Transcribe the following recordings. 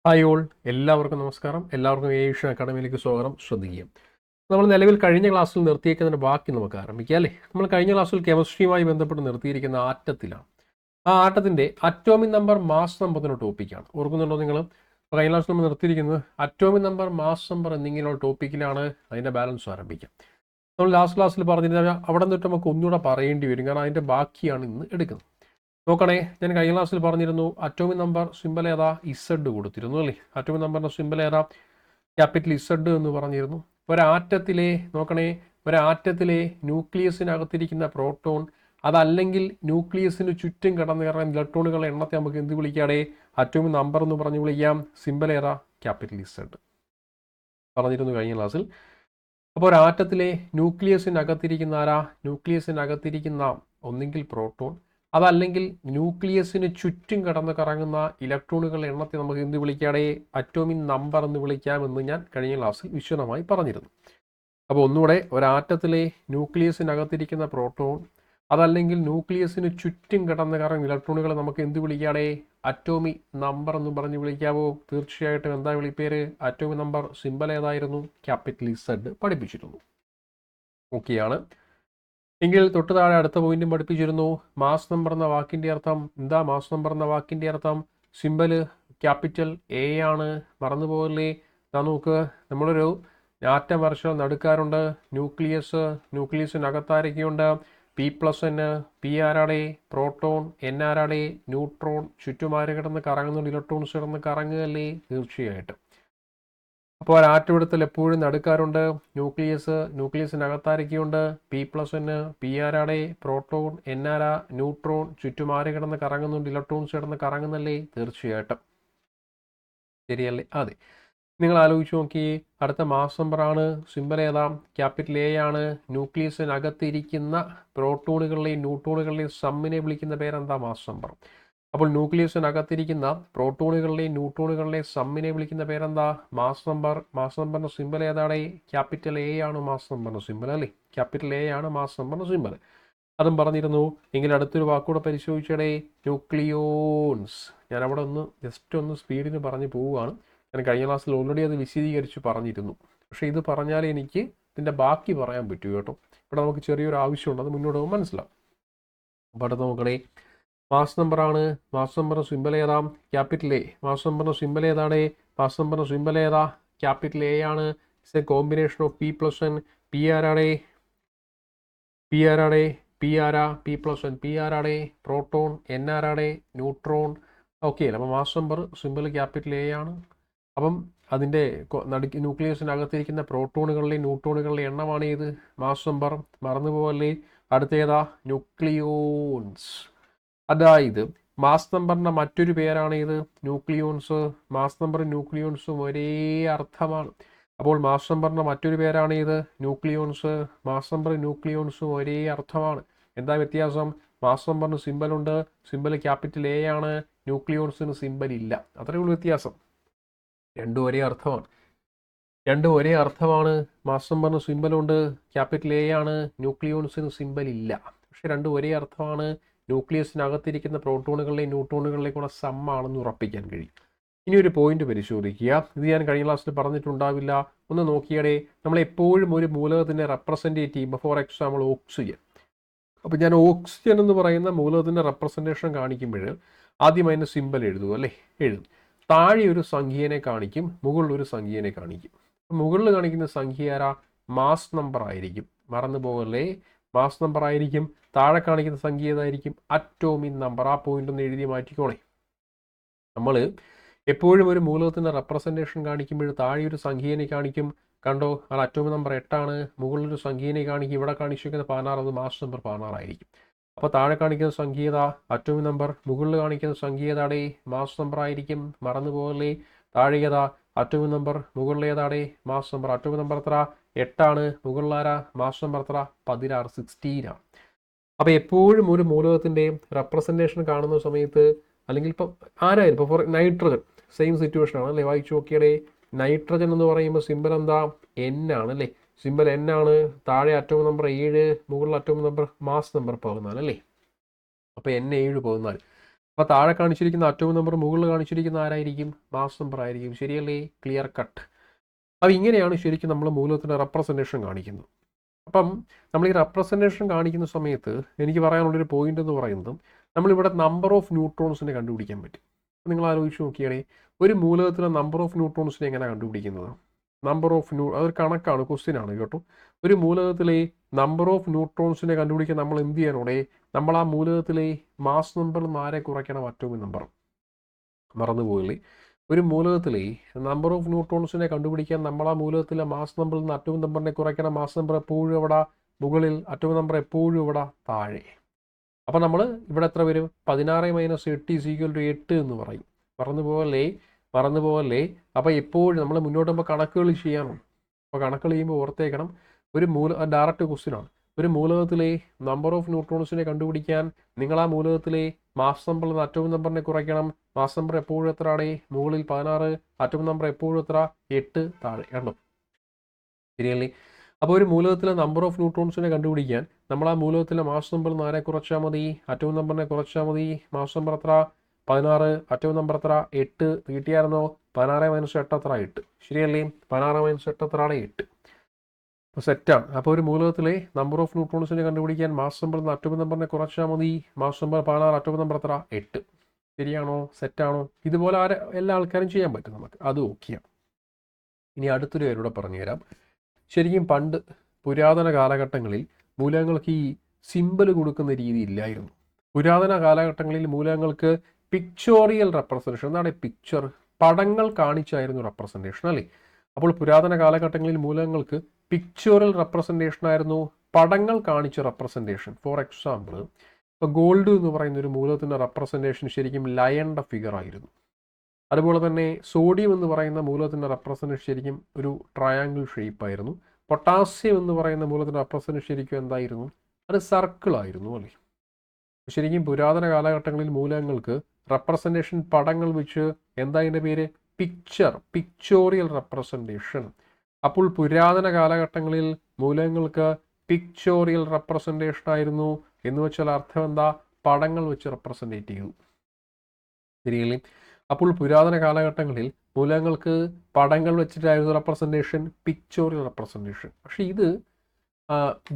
Hi all, എല്ലാവർക്കും നമസ്കാരം. എല്ലാവർക്കും ഏഷ്യൻ അക്കാഡമിയിലേക്ക് സ്വാഗതം. ശ്രദ്ധിക്കുക, നമ്മൾ നിലവിൽ കഴിഞ്ഞ ക്ലാസ്സിൽ നിർത്തിയേക്കുന്നതിൻ്റെ ബാക്കി നമുക്ക് ആരംഭിക്കാം അല്ലേ. നമ്മൾ കഴിഞ്ഞ ക്ലാസ്സിൽ കെമിസ്ട്രിയുമായി ബന്ധപ്പെട്ട് നിർത്തിയിരിക്കുന്ന ആറ്റത്തിലാണ്. ആ ആറ്റത്തിൻ്റെ അറ്റോമിക് നമ്പർ, മാസ് നമ്പർ എന്ന ടോപ്പിക്കാണ്. ഓർക്കുന്നുണ്ടോ നിങ്ങൾ? അപ്പോൾ കഴിഞ്ഞ ക്ലാസ്സിൽ നമ്മൾ നിർത്തിയിരിക്കുന്നത് അറ്റോമിക് നമ്പർ, മാസ് നമ്പർ എന്നിങ്ങനെയുള്ള ടോപ്പിക്കിലാണ്. അതിൻ്റെ ബാലൻസ് ആരംഭിക്കാം. നമ്മൾ ലാസ്റ്റ് ക്ലാസ്സിൽ പറഞ്ഞിരുന്ന അവിടെ നിന്നിട്ട് നമുക്ക് ഒന്നുകൂടെ പറയേണ്ടി വരും, കാരണം അതിൻ്റെ ബാക്കിയാണ് ഇന്ന് എടുക്കുന്നത്. നോക്കണേ, ഞാൻ കഴിഞ്ഞ ക്ലാസ്സിൽ പറഞ്ഞിരുന്നു അറ്റോമിക് നമ്പർ സിമ്പൽ ഏതാ? ഇസഡ് കൊടുത്തിരുന്നു അല്ലേ. അറ്റോമിക് നമ്പറിൻ്റെ സിമ്പൽ ഏതാ? ക്യാപിറ്റൽ ഇസഡ് എന്ന് പറഞ്ഞിരുന്നു. ഒരാറ്റത്തിലെ നോക്കണേ, ഒരാറ്റത്തിലെ ന്യൂക്ലിയസിനകത്തിരിക്കുന്ന പ്രോട്ടോൺ, അതല്ലെങ്കിൽ ന്യൂക്ലിയസിന് ചുറ്റും കടന്നു കയറുന്ന ഇലക്ട്രോണുകളുടെ എണ്ണത്തെ നമുക്ക് എന്ത് വിളിക്കാടെ? അറ്റോമിക് നമ്പർ എന്ന് പറഞ്ഞ് വിളിക്കാം. സിമ്പൽ ഏതാ? ക്യാപിറ്റൽ ഇസഡ് പറഞ്ഞിരുന്നു കഴിഞ്ഞ ക്ലാസ്സിൽ. അപ്പോൾ ഒരാറ്റത്തിലെ ന്യൂക്ലിയസിനകത്തിരിക്കുന്ന ആരാ? ന്യൂക്ലിയസിനകത്തിരിക്കുന്ന ഒന്നെങ്കിൽ പ്രോട്ടോൺ, അതല്ലെങ്കിൽ ന്യൂക്ലിയസിന് ചുറ്റും കടന്ന് കറങ്ങുന്ന ഇലക്ട്രോണുകളുടെ എണ്ണത്തെ നമുക്ക് എന്ത് വിളിക്കാടെ? അറ്റോമിക് നമ്പർ എന്ന് വിളിക്കാമെന്ന് ഞാൻ കഴിഞ്ഞ ക്ലാസ്സിൽ വിശദമായി പറഞ്ഞിരുന്നു. അപ്പോൾ ഒന്നുകൂടെ, ഒരാറ്റത്തിലെ ന്യൂക്ലിയസിനകത്തിരിക്കുന്ന പ്രോട്ടോൺ, അതല്ലെങ്കിൽ ന്യൂക്ലിയസിന് ചുറ്റും കടന്ന് കറങ്ങുന്ന ഇലക്ട്രോണുകളെ നമുക്ക് എന്ത് വിളിക്കാടെ? അറ്റോമിക് നമ്പർ എന്ന് പറഞ്ഞ് വിളിക്കാവോ? തീർച്ചയായിട്ടും. എന്താ വിളിപ്പേര്? അറ്റോമിക് നമ്പർ സിമ്പൽ ഏതായിരുന്നു? ക്യാപിറ്റൽ ഇസഡ് പഠിപ്പിച്ചിരുന്നു. ഓക്കെയാണ്. എങ്കിൽ തൊട്ട് താഴെ അടുത്ത പോയിന്റും പഠിപ്പിച്ചിരുന്നു. മാസ് നമ്പർ എന്ന വാക്കിൻ്റെ അർത്ഥം എന്താ? മാസ് നമ്പർ എന്ന വാക്കിൻ്റെ അർത്ഥം സിമ്പല് ക്യാപിറ്റൽ എ ആണ്. മറന്നുപോകല്ലേ. നോക്ക്, നമ്മളൊരു ആറ്റം വരച്ചാൽ നടുക്കാറുണ്ട് ന്യൂക്ലിയസിനകത്താരൊക്കെയുണ്ട്? P+N, പി ആരാടെ? പ്രോട്ടോൺ. N ആരാടെ? ന്യൂട്രോൺ. ചുറ്റുമാര് കിടന്ന് കറങ്ങുന്നുണ്ട്, ഇലക്ട്രോൺസ് കിടന്ന് കറങ്ങുകയല്ലേ? തീർച്ചയായിട്ടും. അപ്പോൾ ഒരാറ്റമെടുത്തൽ എപ്പോഴും നടുക്കാറുണ്ട് ന്യൂക്ലിയസിനകത്താരൊക്കെയുണ്ട്? P+N, പി ആരാടെ? പ്രോട്ടോൺ. N ആരാ? ന്യൂട്രോൺ. ചുറ്റുമാര് കിടന്ന് കറങ്ങുന്നുണ്ട്, ഇലക്ട്രോൺസ് കിടന്ന് കറങ്ങുന്നല്ലേ? തീർച്ചയായിട്ടും. ശരിയല്ലേ? അതെ. നിങ്ങൾ ആലോചിച്ച് നോക്കി, അടുത്ത മാസ് നമ്പറാണ്. സിമ്പൽ ഏതാ? ക്യാപിറ്റൽ എ ആണ്. ന്യൂക്ലിയസിനകത്തിരിക്കുന്ന പ്രോട്ടോണുകളുടെയും ന്യൂട്രോണുകളുടെയും സമ്മിനെ വിളിക്കുന്ന പേരെന്താ? Mass number. അപ്പോൾ ന്യൂക്ലിയസിനകത്തിരിക്കുന്ന പ്രോട്ടോണുകളുടെയും ന്യൂട്രോണുകളുടെയും സമ്മിനെ വിളിക്കുന്ന പേരെന്താ? Mass number. മാസ് നമ്പറിൻ്റെ സിമ്പൽ ഏതാണ്? ക്യാപിറ്റൽ എ ആണ് മാസ് നമ്പറിൻ്റെ സിമ്പൽ അല്ലേ. ക്യാപിറ്റൽ എ ആണ് മാസ് നമ്പറിൻ്റെ സിമ്പൽ. അതും പറഞ്ഞിരുന്നു. എങ്കിൽ അടുത്തൊരു വാക്കുകൂടെ പരിശോധിച്ചടേ, ന്യൂക്ലിയോൺസ്. ഞാൻ അവിടെ ജസ്റ്റ് ഒന്ന് സ്പീഡിന് പറഞ്ഞു പോവുകയാണ്. ഞാൻ കഴിഞ്ഞ ക്ലാസ്സിൽ ഓൾറെഡി അത് വിശദീകരിച്ച് പറഞ്ഞിരുന്നു. പക്ഷേ ഇത് പറഞ്ഞാലേ എനിക്ക് ഇതിൻ്റെ ബാക്കി പറയാൻ പറ്റൂ കേട്ടോ. ഇവിടെ നമുക്ക് ചെറിയൊരു ആവശ്യമുണ്ട്, അത് മുന്നോട്ട് പോകുമ്പോൾ മനസ്സിലാവും. അപ്പോൾ അടുത്ത് നോക്കണേ, മാസ് നമ്പറാണ്. മാസ് നമ്പറിൻ്റെ സിമ്പൽ ഏതാ? Capital A. മാസ് നമ്പറിൻ്റെ സിമ്പൽ ഏതാണ്? മാസ് നമ്പറിൻ്റെ സിമ്പൽ ഏതാ? ക്യാപിറ്റൽ എ ആണ്. It's a combination of P+N. P ആരാടെ? പി ആരാടെ? പി ആരാ? P+N. പി ആരാടെ? പ്രോട്ടോൺ. N ആരാടെ? ന്യൂട്രോൺ. ഓക്കെ അല്ലേ. അപ്പോൾ mass number symbol capital A ആണ്. അപ്പം അതിൻ്റെ ന്യൂക്ലിയസിനകത്തിരിക്കുന്ന പ്രോട്ടോണുകളുടെയും ന്യൂട്രോണുകളുടെയും എണ്ണമാണ് ഇത് മാസ് നമ്പർ. മറന്നുപോകല്ലേ. അടുത്തേതാ? ന്യൂക്ലിയോൺസ്. അതായത് മാസ് നമ്പറിൻ്റെ മറ്റൊരു പേരാണ് ഇത് ന്യൂക്ലിയോൺസ്. മാസ് നമ്പറും ന്യൂക്ലിയോൺസും ഒരേ അർത്ഥമാണ്. അപ്പോൾ മാസ് നമ്പറിൻ്റെ മറ്റൊരു പേരാണ് ഇത് ന്യൂക്ലിയോൺസ്. മാസ് നമ്പറും ന്യൂക്ലിയോൺസും ഒരേ അർത്ഥമാണ്. എന്താ വ്യത്യാസം? മാസ് നമ്പറിന് സിമ്പലുണ്ട്, സിമ്പൽ ക്യാപിറ്റൽ എ ആണ്. ന്യൂക്ലിയോൺസിന് സിമ്പൽ ഇല്ല. അത്രയേ ഉള്ളൂ വ്യത്യാസം. രണ്ടും ഒരേ അർത്ഥമാണ്. മാസ് നമ്പറിന് സിമ്പലുണ്ട്, ക്യാപിറ്റൽ എ ആണ്. ന്യൂക്ലിയോൺസിന് സിമ്പൽ ഇല്ല. പക്ഷെ രണ്ടും ഒരേ അർത്ഥമാണ്. ന്യൂക്ലിയസിനകത്തിരിക്കുന്ന പ്രോട്ടോണുകളുടെയും ന്യൂട്രോണുകളുടെയും കൂടെ സമ്മാണെന്ന് ഉറപ്പിക്കാൻ കഴിയും. ഇനി ഒരു പോയിന്റ് പരിശോധിക്കുക. ഇത് ഞാൻ കഴിഞ്ഞ ക്ലാസ്സിൽ പറഞ്ഞിട്ടുണ്ടാവില്ല. ഒന്ന് നോക്കിയാടെ, നമ്മളെപ്പോഴും ഒരു മൂലകത്തിൻ്റെ റെപ്രസെൻറ്റേറ്റീവ്, ഫോർ എക്സാമ്പിൾ ഓക്സിജൻ. അപ്പോൾ ഞാൻ ഓക്സിജൻ എന്ന് പറയുന്ന മൂലകത്തിൻ്റെ റെപ്രസെൻറ്റേഷൻ കാണിക്കുമ്പോൾ ആദ്യം അതിൻ്റെ സിമ്പൽ എഴുതും അല്ലേ. എഴുതും. താഴെ ഒരു സംഖ്യേനെ കാണിക്കും, മുകളിൽ ഒരു സംഖ്യേനെ കാണിക്കും. മുകളിൽ കാണിക്കുന്ന സംഖ്യ ആരാ? മാസ് നമ്പർ ആയിരിക്കും. മറന്നു പോകല്ലേ, മാസ് നമ്പർ ആയിരിക്കും. താഴെ കാണിക്കുന്ന സംഖ്യ ഏതായിരിക്കും? Atomic number. ആ പോയിന്റ് ഒന്ന് എഴുതി മാറ്റിക്കോണേ. നമ്മൾ എപ്പോഴും ഒരു മൂലകത്തിൻ്റെ റെപ്രസെൻറ്റേഷൻ കാണിക്കുമ്പോൾ താഴെ ഒരു സംഖ്യേനെ കാണിക്കും. കണ്ടോ, അത് അറ്റോമിക് നമ്പർ 8 മുകളിലൊരു സംഖ്യേനെ കാണിക്കും. ഇവിടെ കാണിച്ചിരിക്കുന്ന 16, അത് മാസ് നമ്പർ 16 ആയിരിക്കും. അപ്പോൾ താഴെ കാണിക്കുന്ന സംഖ്യ ഏതാ? Atomic number. മുകളിൽ കാണിക്കുന്ന സംഖ്യ ഏതാടേ? മാസ് നമ്പർ ആയിരിക്കും. മറന്നു പോകല്ലേ. താഴെ ഏതാ? Atomic number. മുകളിൽ ഏതാടേ? Mass number. അറ്റോമിക് നമ്പർ എത്ര? 8. മുകളിൽ ആരാ? മാസ് നമ്പർ എത്ര? 16, 16 ആണ്. അപ്പോൾ എപ്പോഴും ഒരു മൂലകത്തിൻ്റെ റെപ്രസെൻറ്റേഷൻ കാണുന്ന സമയത്ത്, അല്ലെങ്കിൽ ഇപ്പം ആരായാലും, ഇപ്പോൾ ഫോർ നൈട്രജൻ സെയിം സിറ്റുവേഷൻ ആണ് അല്ലേ. വായിച്ചു നോക്കിയടേ, നൈട്രജൻ എന്ന് പറയുമ്പോൾ സിമ്പൽ എന്താ? N ആണ് അല്ലേ. സിമ്പൽ N ആണ്. താഴെ അറ്റോമിക് നമ്പർ 7, മുകളിൽ അറ്റോമിക് നമ്പർ മാസ് നമ്പർ 14 അല്ലേ. അപ്പോൾ N 7, 14. അപ്പോൾ താഴെ കാണിച്ചിരിക്കുന്ന അറ്റോമിക് നമ്പർ മുകളിൽ കാണിച്ചിരിക്കുന്ന ആരായിരിക്കും? മാസ് നമ്പർ ആയിരിക്കും. ശരിയല്ലേ? Clear cut. അപ്പോൾ ഇങ്ങനെയാണ് ശരിക്കും നമ്മൾ മൂലകത്തിൻ്റെ റെപ്രസെൻറ്റേഷൻ കാണിക്കുന്നത്. അപ്പം നമ്മൾ ഈ റെപ്രസെൻറ്റേഷൻ കാണിക്കുന്ന സമയത്ത് എനിക്ക് പറയാനുള്ളൊരു പോയിന്റ് എന്ന് പറയുന്നത് നമ്മളിവിടെ നമ്പർ ഓഫ് ന്യൂട്രോൺസിനെ കണ്ടുപിടിക്കാൻ പറ്റും. നിങ്ങൾ ആലോചിച്ച് നോക്കിയാണേ ഒരു മൂലകത്തിലെ നമ്പർ ഓഫ് ന്യൂട്രോൺസിനെ എങ്ങനെ കണ്ടുപിടിക്കുന്നത്? നമ്പർ ഓഫ് അതൊരു കണക്കാണ്, ക്വസ്റ്റ്യൻ ആണ് കേട്ടോ. ഒരു മൂലകത്തിലെ നമ്പർ ഓഫ് ന്യൂട്രോൺസിനെ കണ്ടുപിടിക്കാൻ നമ്മൾ എന്ത് ചെയ്യാനോടെ? നമ്മൾ ആ മൂലകത്തിലെ മാസ് നമ്പറിൽ നിന്ന് ആരെ കുറയ്ക്കണം? Atomic number. മറന്നുപോയില്ലേ? ഒരു മൂലകത്തിലെ നമ്പർ ഓഫ് ന്യൂട്രോൺസിനെ കണ്ടുപിടിക്കാൻ നമ്മൾ ആ മൂലകത്തിലെ മാസ് നമ്പറിൽ നിന്ന് അറ്റോമിക് നമ്പറിനെ കുറയ്ക്കണം. മാസ് നമ്പർ എപ്പോഴും ഇവിടെ മുകളിൽ, അറ്റോമിക് നമ്പർ എപ്പോഴും ഇവിടെ താഴെ. അപ്പം നമ്മൾ ഇവിടെ എത്ര വരും? 16 - 8 = 8 എന്ന് പറയും. മറന്നുപോകല്ലേ. അപ്പോൾ എപ്പോഴും നമ്മൾ മുന്നോട്ട് പോകുമ്പോൾ കണക്കുകൾ ചെയ്യണം. അപ്പോൾ കണക്കുകൾ ചെയ്യുമ്പോൾ ഓർത്തേക്കണം, ഒരു ഡയറക്റ്റ് ക്വസ്റ്റ്യൻ ആണ്. ഒരു മൂലകത്തിലെ നമ്പർ ഓഫ് ന്യൂട്രോൺസിനെ കണ്ടുപിടിക്കാൻ നിങ്ങൾ ആ മൂലകത്തിലെ മാസ് നമ്പറിൽ നിന്ന് അറ്റോമിക് നമ്പറിനെ കുറയ്ക്കണം. മാസ് നമ്പർ എപ്പോഴും എത്രയാണ്? മുകളിൽ 16, അറ്റോമിക് നമ്പർ എപ്പോഴും എത്ര? 8 താഴെ. കണ്ടോ? ശരിയല്ലേ? അപ്പോൾ ഒരു മൂലകത്തിലെ നമ്പർ ഓഫ് ന്യൂട്രോൺസിനെ കണ്ടുപിടിക്കാൻ നമ്മൾ ആ മൂലകത്തിലെ മാസ് നമ്പറിൽ നിന്ന് ആരെ കുറച്ചാൽ മതി? അറ്റോമിക് നമ്പറിനെ കുറച്ചാൽ മതി. മാസ് നമ്പർ എത്ര? 16, അറ്റോമിക് നമ്പർ എത്ര? 8 കിട്ടിയായിരുന്നോ? 16 - 8 എത്ര? 8. ശരിയല്ലേ? 16 - 8 എത്രയാണ്? 8. അപ്പോൾ സെറ്റാണ്. അപ്പോൾ ഒരു മൂലകത്തിലെ നമ്പർ ഓഫ് ന്യൂട്രോൺസിനെ കണ്ടുപിടിക്കാൻ മാസ് നമ്പറിൽ നിന്ന് അറ്റോമിക് നമ്പറിനെ കുറച്ചാൽ മതി. മാസ് നമ്പർ 16, അറ്റോമിക് നമ്പർ എത്ര? 8. ശരിയാണോ? സെറ്റാണോ? ഇതുപോലെ എല്ലാ ആൾക്കാരും ചെയ്യാൻ പറ്റും നമുക്ക്. അത് ഓക്കെയാണ്. ഇനി അടുത്തൊരു കാര്യൂടെ പറഞ്ഞുതരാം. ശരിക്കും പണ്ട് പുരാതന കാലഘട്ടങ്ങളിൽ മൂലകങ്ങൾക്ക് ഈ സിമ്പൽ കൊടുക്കുന്ന രീതി ഇല്ലായിരുന്നു. പുരാതന കാലഘട്ടങ്ങളിൽ മൂലകങ്ങൾക്ക് പിക്ചോറിയൽ റെപ്രസെൻറ്റേഷൻ, എന്താണ് പിക്ചർ? പടങ്ങൾ കാണിച്ചായിരുന്നു റെപ്രസെൻറ്റേഷൻ അല്ലേ? അപ്പോൾ പുരാതന കാലഘട്ടങ്ങളിൽ മൂലകങ്ങൾക്ക് പിക്ചോറിയൽ റെപ്രസെൻറ്റേഷൻ ആയിരുന്നു, പടങ്ങൾ കാണിച്ച റെപ്രസെൻറ്റേഷൻ. ഫോർ എക്സാമ്പിൾ, ഇപ്പോൾ ഗോൾഡ് എന്ന് പറയുന്ന ഒരു മൂലകത്തിൻ്റെ റെപ്രസെൻറ്റേഷൻ ശരിക്കും ലയണിൻ്റെ ഫിഗർ ആയിരുന്നു. അതുപോലെ തന്നെ സോഡിയം എന്ന് പറയുന്ന മൂലകത്തിൻ്റെ റെപ്രസെൻറ്റേഷൻ ശരിക്കും ഒരു ട്രയാങ്കിൾ ഷേപ്പായിരുന്നു. പൊട്ടാസ്യം എന്ന് പറയുന്ന മൂലകത്തിൻ്റെ റെപ്രസെൻറ്റേഷൻ ശരിക്കും എന്തായിരുന്നു? അത് സർക്കിളായിരുന്നു അല്ലേ? ശരിക്കും പുരാതന കാലഘട്ടങ്ങളിൽ മൂലകങ്ങൾക്ക് റെപ്രസെൻറ്റേഷൻ പടങ്ങൾ വെച്ച് എന്താ അതിൻ്റെ പേര്? Pictorial representation. അപ്പോൾ പുരാതന കാലഘട്ടങ്ങളിൽ മൂലകങ്ങൾക്ക് പിക്ചോറിയൽ റെപ്രസെൻറ്റേഷൻ ആയിരുന്നു. എന്ന് വെച്ചാൽ അർത്ഥം എന്താ? പടങ്ങൾ വെച്ച് റെപ്രസെൻറ്റേറ്റ് ചെയ്തു. ശരിയല്ലേ? അപ്പോൾ പുരാതന കാലഘട്ടങ്ങളിൽ മൂലകങ്ങൾക്ക് പടങ്ങൾ വെച്ചിട്ടായിരുന്നു റെപ്രസെൻറ്റേഷൻ, പിക്ചോറിയൽ റെപ്രസെൻറ്റേഷൻ. പക്ഷേ ഇത്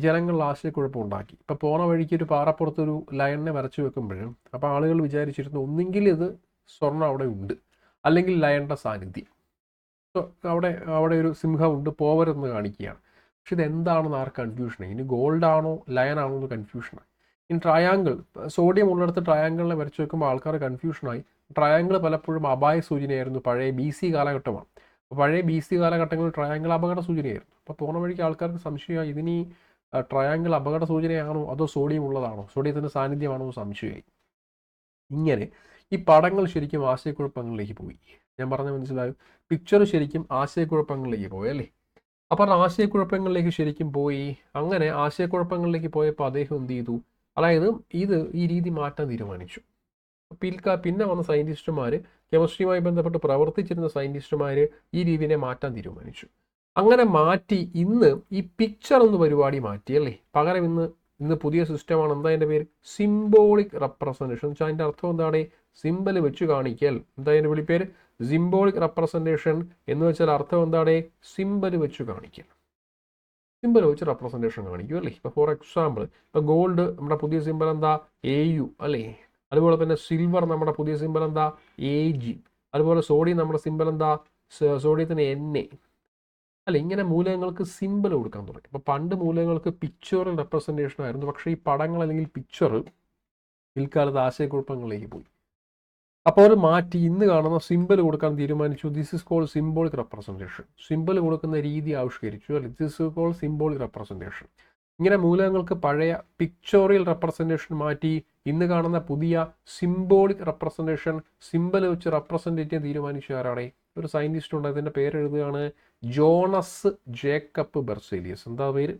ജനങ്ങളിൽ ആശയക്കുഴപ്പം ഉണ്ടാക്കി. ഇപ്പോൾ പോണ വഴിക്ക് ഒരു പാറപ്പുറത്തൊരു ലയണിനെ വരച്ചു വെക്കുമ്പോഴും അപ്പോൾ ആളുകൾ വിചാരിച്ചിരുന്നു ഒന്നെങ്കിൽ ഇത് സ്വർണ്ണം അവിടെ ഉണ്ട്, അല്ലെങ്കിൽ ലയണിൻ്റെ സാന്നിധ്യം. അവിടെ ഒരു സിംഹമുണ്ട്, പോവരെന്ന് കാണിക്കുകയാണ്. പക്ഷെ ഇതെന്താണെന്ന് ആർക്ക് കൺഫ്യൂഷനായി? ഇനി ഗോൾഡ് ആണോ ലയൺ ആണോ എന്ന് കൺഫ്യൂഷനായി. ഇനി ട്രയാങ്കിൾ, സോഡിയം ഉള്ളിടത്ത് ട്രയാങ്കിളിനെ വരച്ചു വെക്കുമ്പോൾ ആൾക്കാർ കൺഫ്യൂഷനായി. ട്രയാങ്കിൾ പലപ്പോഴും അപായ സൂചനയായിരുന്നു. പഴയ BC കാലഘട്ടമാണ്. പഴയ BC കാലഘട്ടങ്ങളിൽ ട്രയാങ്കിൾ അപകട സൂചനയായിരുന്നു. അപ്പോൾ പോണ വഴിക്ക് ആൾക്കാർക്ക് സംശയമായി, ഇതിനി ട്രയാങ്കിൾ അപകട സൂചനയാണോ അതോ സോഡിയം ഉള്ളതാണോ, സോഡിയത്തിൻ്റെ സാന്നിധ്യമാണോ സംശയമായി. ഇങ്ങനെ ഈ പടങ്ങൾ ശരിക്കും ആശയക്കുഴപ്പങ്ങളിലേക്ക് പോയി. ഞാൻ പറഞ്ഞ മനസ്സിലായോ? പിക്ചർ ശരിക്കും ആശയക്കുഴപ്പങ്ങളിലേക്ക് പോയി അല്ലേ? അപ്പോൾ ആശയക്കുഴപ്പങ്ങളിലേക്ക് ശരിക്കും പോയി. അങ്ങനെ ആശയക്കുഴപ്പങ്ങളിലേക്ക് പോയപ്പോൾ അദ്ദേഹം എന്ത് ചെയ്തു? അതായത് ഈ രീതി മാറ്റാൻ തീരുമാനിച്ചു. പിന്നെ വന്ന സയൻറ്റിസ്റ്റുമാർ, കെമിസ്ട്രിയുമായി ബന്ധപ്പെട്ട് പ്രവർത്തിച്ചിരുന്ന സയൻറ്റിസ്റ്റുമാർ ഈ രീതിയെ മാറ്റാൻ തീരുമാനിച്ചു. അങ്ങനെ മാറ്റി ഇന്ന് ഈ പിക്ചർ എന്ന പരിപാടി മാറ്റി അല്ലേ? പകരം ഇന്ന് പുതിയ സിസ്റ്റമാണ്. എന്താ അതിൻ്റെ പേര്? Symbolic representation. വെച്ചാൽ അതിൻ്റെ അർത്ഥം എന്താണ്? സിംബൽ വെച്ച് കാണിക്കൽ. എന്താ അതിൻ്റെ വിളിപ്പേര്? സിംബോളിക് റെപ്രസെൻറ്റേഷൻ എന്ന് വെച്ചാൽ അർത്ഥം എന്താണ്? സിംബൽ വെച്ച് കാണിക്കൽ. സിംബൽ വെച്ച് റെപ്രസെൻറ്റേഷൻ കാണിക്കും അല്ലേ? ഇപ്പോൾ ഫോർ എക്സാമ്പിൾ, ഇപ്പോൾ ഗോൾഡ് നമ്മുടെ പുതിയ സിംബൽ എന്താ? AU അല്ലേ? അതുപോലെ തന്നെ സിൽവർ നമ്മുടെ പുതിയ സിംബൽ എന്താ? AG. അതുപോലെ സോഡിയം നമ്മുടെ സിംബൽ എന്താ? സോഡിയത്തിന് Na അല്ല. ഇങ്ങനെ മൂലകങ്ങൾക്ക് സിംബൽ കൊടുക്കാൻ തുടങ്ങി. അപ്പോൾ പണ്ട് മൂലകങ്ങൾക്ക് പിക്ചറൽ റെപ്രസെൻറ്റേഷൻ ആയിരുന്നു. പക്ഷേ ഈ പടങ്ങൾ അല്ലെങ്കിൽ പിക്ചർ പിൽക്കാലത്ത് ആശയക്കുഴപ്പങ്ങളിലേക്ക് പോയി. അപ്പോൾ അത് മാറ്റി ഇന്ന് കാണുന്ന സിംബൽ കൊടുക്കാൻ തീരുമാനിച്ചു. This is called symbolic representation. Symbol കൊടുക്കുന്ന രീതി ആവിഷ്കരിച്ചു അല്ലെ? This is called symbolic representation. ഇങ്ങനെ മൂലകങ്ങൾക്ക് പഴയ പിക്ചോറിയൽ റെപ്രസെൻറ്റേഷൻ മാറ്റി ഇന്ന് കാണുന്ന പുതിയ സിംബോളിക് റെപ്രസെൻറ്റേഷൻ, സിംബൽ വെച്ച് റെപ്രസെൻറ്റ് ചെയ്യാൻ തീരുമാനിച്ചു. ആരാടെ? ഒരു സയൻറ്റിസ്റ്റ് ഉണ്ട്. അതിൻ്റെ പേര് എഴുതുകയാണ് ജോണസ് ജേക്കബ് ബെർസേലിയസ്. എന്താ പേര്?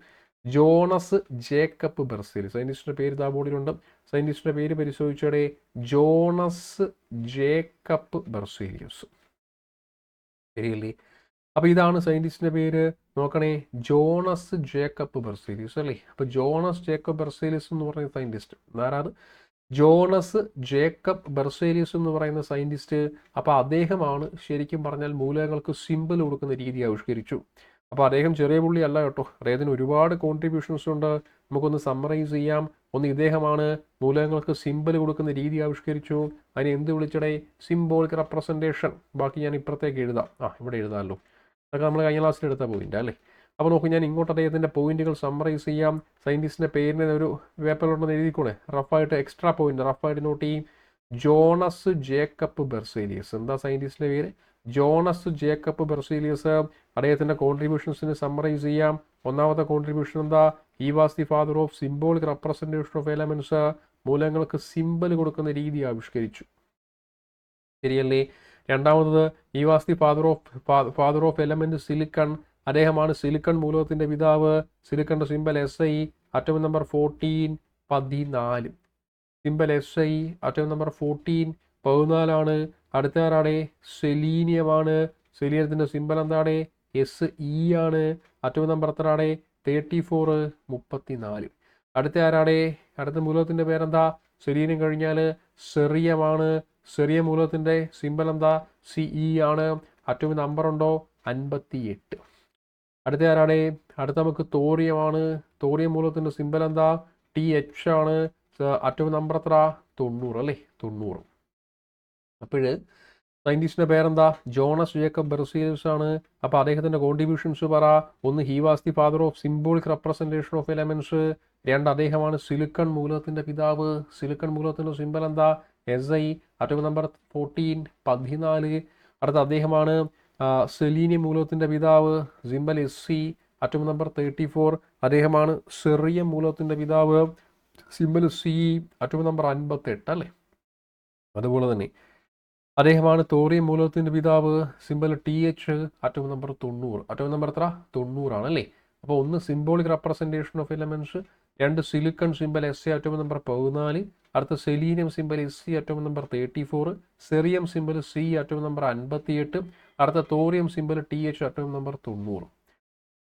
Jons Jacob Berzelius. സയൻറ്റിസ്റ്റിൻ്റെ പേര് ഇതാ ബോർഡിലുണ്ട്. സയൻറ്റിസ്റ്റിൻ്റെ പേര് പരിശോധിച്ചടെ, ജോണസ് ജേക്കബ് ബെർസേലിയസ്. ശരിയല്ലേ? അപ്പോൾ ഇതാണ് സയൻറ്റിസ്റ്റിൻ്റെ പേര്. നോക്കണേ, ജോണസ് ജേക്കബ് ബെർസേലിയസ് അല്ലേ? അപ്പോൾ ജോണസ് ജേക്കബ് ബെർസേലിയസ് എന്ന് പറഞ്ഞ സയൻറ്റിസ്റ്റ് ആരാത്? ജോണസ് ജേക്കബ് ബെർസേലിയസ് എന്ന് പറയുന്ന സയൻറ്റിസ്റ്റ്. അപ്പോൾ അദ്ദേഹമാണ് ശരിക്കും പറഞ്ഞാൽ മൂലകങ്ങൾക്ക് സിമ്പിൾ കൊടുക്കുന്ന രീതി ആവിഷ്കരിച്ചു. അപ്പോൾ അദ്ദേഹം ചെറിയ പുള്ളി അല്ല കേട്ടോ, അദ്ദേഹത്തിന് ഒരുപാട് കോൺട്രിബ്യൂഷൻസ് ഉണ്ട്. നമുക്കൊന്ന് സമ്മറൈസ് ചെയ്യാം. ഒന്ന്, ഇദ്ദേഹമാണ് മൂലകങ്ങൾക്ക് സിമ്പിൾ കൊടുക്കുന്ന രീതി ആവിഷ്കരിച്ചു. അതിനെ എന്ത് വിളിച്ചടേ? Symbolic representation. ബാക്കി ഞാൻ ഇപ്പുറത്തേക്ക് എഴുതാം. ഇവിടെ എഴുതാമല്ലോ. അതൊക്കെ നമ്മൾ കഴിഞ്ഞ ക്ലാസ്സിൽ എടുത്ത പോയിന്റ് അല്ലേ. അപ്പോൾ നോക്കൂ, ഞാൻ ഇങ്ങോട്ട് അദ്ദേഹത്തിൻ്റെ പോയിന്റുകൾ സമ്മറൈസ് ചെയ്യാം. സയൻറ്റിസ്റ്റിൻ്റെ പേരിനെ ഒരു പേപ്പറിലുണ്ടെന്ന് എഴുതിക്കൂടെ, റഫായിട്ട് എക്സ്ട്രാ പോയിന്റ് റഫായിട്ട് നോട്ട് ചെയ്യും. Jons Jacob Berzelius. എന്താ സയൻറ്റിസ്റ്റിൻ്റെ പേര്? Jons Jacob Berzelius. അദ്ദേഹത്തിൻ്റെ കോൺട്രിബ്യൂഷൻസിന് സമ്മറൈസ് ചെയ്യാം. ഒന്നാമത്തെ കോൺട്രിബ്യൂഷൻ എന്താ? He was the father of symbolic representation of elements. മൂലകങ്ങൾക്ക് സിമ്പിൾ കൊടുക്കുന്ന രീതി ആവിഷ്കരിച്ചു. ശരിയല്ലേ? രണ്ടാമത്, he was the father of element silicon. അദ്ദേഹമാണ് സിലിക്കൺ മൂലകത്തിന്റെ പിതാവ്. സിലിക്കണിന്റെ symbol SI, atom number 14 14. Symbol SI, atom number 14 14 അടുത്ത ആരാടെ? സെലീനിയമാണ്. സെലീനിയത്തിന്റെ സിമ്പൽ എന്താണ്? SE ആണ്. അറ്റം നമ്പർ എത്രയാടെ? 34 34. അടുത്ത ആരാടെ? അടുത്ത മൂലകത്തിന്റെ പേരെന്താ? സെലീനിയം കഴിഞ്ഞാൽ സെറിയമാണ്. സെറിയം മൂലകത്തിന്റെ സിമ്പൽ എന്താ? CE ആണ്. അറ്റോമിക് നമ്പർ ഉണ്ടോ? 58. അടുത്ത ആരാടെ? അടുത്ത നമുക്ക് തോറിയമാണ്. തോറിയം മൂലകത്തിന്റെ സിമ്പൽ എന്താ? TH ആണ്. അറ്റോമിക് നമ്പർ എത്ര? 90 അല്ലേ? 90. അപ്പോൾ സയൻറ്റിസ്റ്റിൻ്റെ പേരെന്താ? ജോണസ് ജേക്കബ് ബെർസേലിയസ് ആണ്. അപ്പോൾ അദ്ദേഹത്തിൻ്റെ കോൺട്രിബ്യൂഷൻസ് പറ. ഒന്ന്, he was the father of symbolic representation of elements. രണ്ട്, അദ്ദേഹമാണ് സിലിക്കൺ മൂലകത്തിൻ്റെ പിതാവ്. സിലിക്കൺ മൂലകത്തിൻ്റെ സിമ്പൽ എന്താ? SI, atomic number 14 14. അടുത്ത, അദ്ദേഹമാണ് സെലീനിയം മൂലകത്തിൻ്റെ പിതാവ്. Symbol SC, atomic number 34. അദ്ദേഹമാണ് സെറിയം മൂലകത്തിൻ്റെ പിതാവ്. സിമ്പൽ CE, അറ്റോമിക് നമ്പർ 58 അല്ലേ. അതുപോലെ തന്നെ അദ്ദേഹമാണ് തോറിയം മൂലകത്തിൻ്റെ പിതാവ്. Symbol TH, atomic number 90. Atomic number എത്ര? 90 ആണല്ലേ. അപ്പോൾ ഒന്ന്, സിംബോളിക് റെപ്രസെൻറ്റേഷൻ ഓഫ് എലമെന്റ്സ്. രണ്ട്, silicon symbol SI, atomic number 14. അടുത്ത, selenium symbol SC, atomic number 34. Cerium symbol CE, atomic number 58. അടുത്ത, thorium symbol TH, atomic number 90.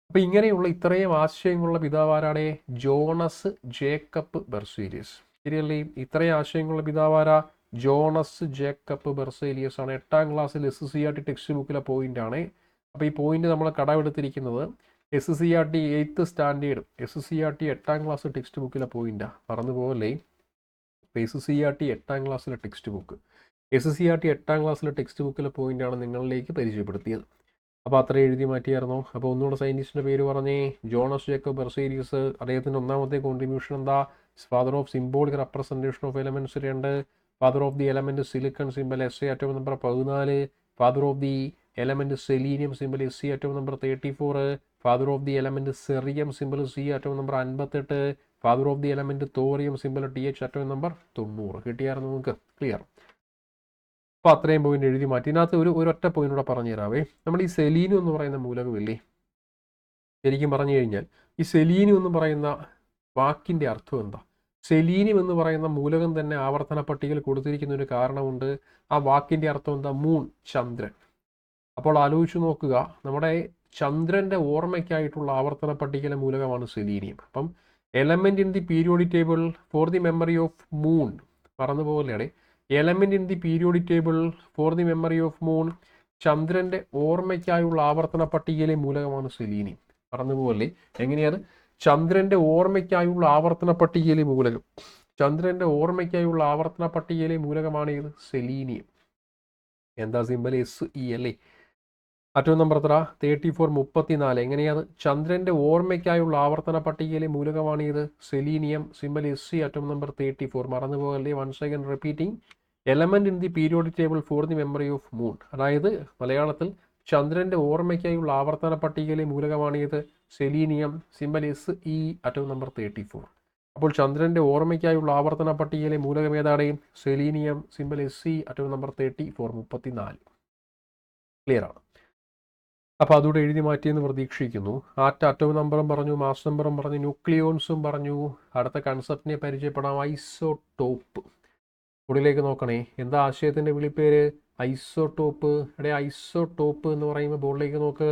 അപ്പോൾ ഇങ്ങനെയുള്ള ഇത്രയും ആശയങ്ങളുള്ള പിതാവാരാണ്? Jonas Jacob Berzelius. ശരിയല്ലേ? ഇത്രയും ആശയങ്ങളുള്ള പിതാവാരാ? ജോണസ് ജേക്കബ് ബെർസേലിയസ് ആണ്. 8ാം ക്ലാസ്സിൽ SCERT ടെക്സ്റ്റ് ബുക്കിലെ പോയിന്റ് ആണ്. അപ്പോൾ ഈ പോയിന്റ് നമ്മൾ കടമെടുത്തിരിക്കുന്നത് SCERT 8th സ്റ്റാൻഡേർഡ്, SCERT 8ാം ക്ലാസ് ടെക്സ്റ്റ് ബുക്കിലെ പോയിന്റാണ്. മറന്നുപോലെ. ഇപ്പോൾ SCERT 8ാം ക്ലാസ്സിലെ ടെക്സ്റ്റ് ബുക്ക്, SCERT 8ാം ക്ലാസ്സിലെ ടെക്സ്റ്റ് ബുക്കിലെ പോയിന്റാണ് നിങ്ങളിലേക്ക് പരിചയപ്പെടുത്തിയത്. അപ്പോൾ അത്ര എഴുതി മാറ്റിയായിരുന്നോ? അപ്പോൾ ഒന്നുകൂടെ സയൻറ്റിസ്റ്റിൻ്റെ പേര് പറഞ്ഞേ. Jonas Jacob Berzelius. അദ്ദേഹത്തിൻ്റെ ഒന്നാമത്തെ കോൺട്രിബ്യൂഷൻ എന്താ? Father of symbolic representation of elements. രണ്ട്, father of the element silicon symbol SI, atomic number 14. Father of the element selenium symbol SC, atomic number 34. Father of the element cerium symbol CE, atomic number 58. Father of the element thorium symbol TH, atomic number 90. കിട്ടിയായിരുന്നു നിങ്ങൾക്ക്? Clear? അപ്പോൾ അത്രയും point എഴുതി മാറ്റി. ഇതിനകത്ത് ഒരൊറ്റ point കൂടെ പറഞ്ഞു തരാവേ. നമ്മൾ ഈ സെലീനിയം എന്ന് പറയുന്ന മൂലകമില്ലേ, ശരിക്കും പറഞ്ഞു കഴിഞ്ഞാൽ ഈ സെലീനിയം എന്ന് പറയുന്ന വാക്കിൻ്റെ അർത്ഥം എന്താ? സെലീനിയം എന്ന് പറയുന്ന മൂലകം തന്നെ ആവർത്തന പട്ടികയിൽ കൊടുത്തിരിക്കുന്ന ഒരു കാരണമുണ്ട്. ആ വാക്കിൻ്റെ അർത്ഥം എന്താ? മൂൺ, ചന്ദ്രൻ. അപ്പോൾ ആലോചിച്ച് നോക്കുക, നമ്മുടെ ചന്ദ്രൻ്റെ ഓർമ്മയ്ക്കായിട്ടുള്ള ആവർത്തന പട്ടികയിലെ മൂലകമാണ് സെലീനിയം. അപ്പം element in the periodic table for the memory of moon. മറന്നുപോലെയാണ്. Element in the periodic table for the memory of moon. ചന്ദ്രൻ്റെ ഓർമ്മയ്ക്കായുള്ള ആവർത്തന പട്ടികയിലെ മൂലകമാണ് സെലീനിയം. മറന്നുപോലെ. എങ്ങനെയാണ്? ചന്ദ്രൻ്റെ ഓർമ്മയ്ക്കായുള്ള ആവർത്തന പട്ടികയിലെ മൂലകം. ചന്ദ്രൻ്റെ ഓർമ്മയ്ക്കായുള്ള ആവർത്തന പട്ടികയിലെ മൂലകമാണ് ഇത്? സെലീനിയം. എന്താ സിമ്പൽ? SE അല്ലേ. അറ്റോമിക് നമ്പർ എത്ര? 34 34. എങ്ങനെയാണ്? ചന്ദ്രൻ്റെ ഓർമ്മയ്ക്കായുള്ള ആവർത്തന പട്ടികയിലെ മൂലകമാണ് ഇത്? Selenium. Symbol SE, atomic number 34. മറന്നുപോകല്ലേ. Once again repeating. Element in the periodic table for the memory of moon. അതായത് മലയാളത്തിൽ ചന്ദ്രൻ്റെ ഓർമ്മയ്ക്കായുള്ള ആവർത്തന പട്ടികയിലെ മൂലകമാണ് ഇത്? Selenium. Symbol SE, atomic number 34. അപ്പോൾ ചന്ദ്രൻ്റെ ഓർമ്മയ്ക്കായുള്ള ആവർത്തന പട്ടികയിലെ മൂലകം ഏതാണ്? Selenium. Symbol SE, atomic number 34 34. Clear ആണ്? അപ്പോൾ അതുകൂടെ എഴുതി മാറ്റിയെന്ന് പ്രതീക്ഷിക്കുന്നു. അറ്റോമിക് നമ്പറും പറഞ്ഞു, മാസ് നമ്പറും പറഞ്ഞു, ന്യൂക്ലിയോൺസും പറഞ്ഞു. അടുത്ത കൺസെപ്റ്റിനെ പരിചയപ്പെടാം. ഐസോടോപ്പ്. ഉള്ളിലേക്ക് നോക്കണേ. എന്താ ആശയത്തിൻ്റെ വിളിപ്പേര്? ഐസോടോപ്പ്. ഇവിടെ ഐസോടോപ്പ് എന്ന് പറയുമ്പോൾ ബോർഡിലേക്ക് നോക്ക്.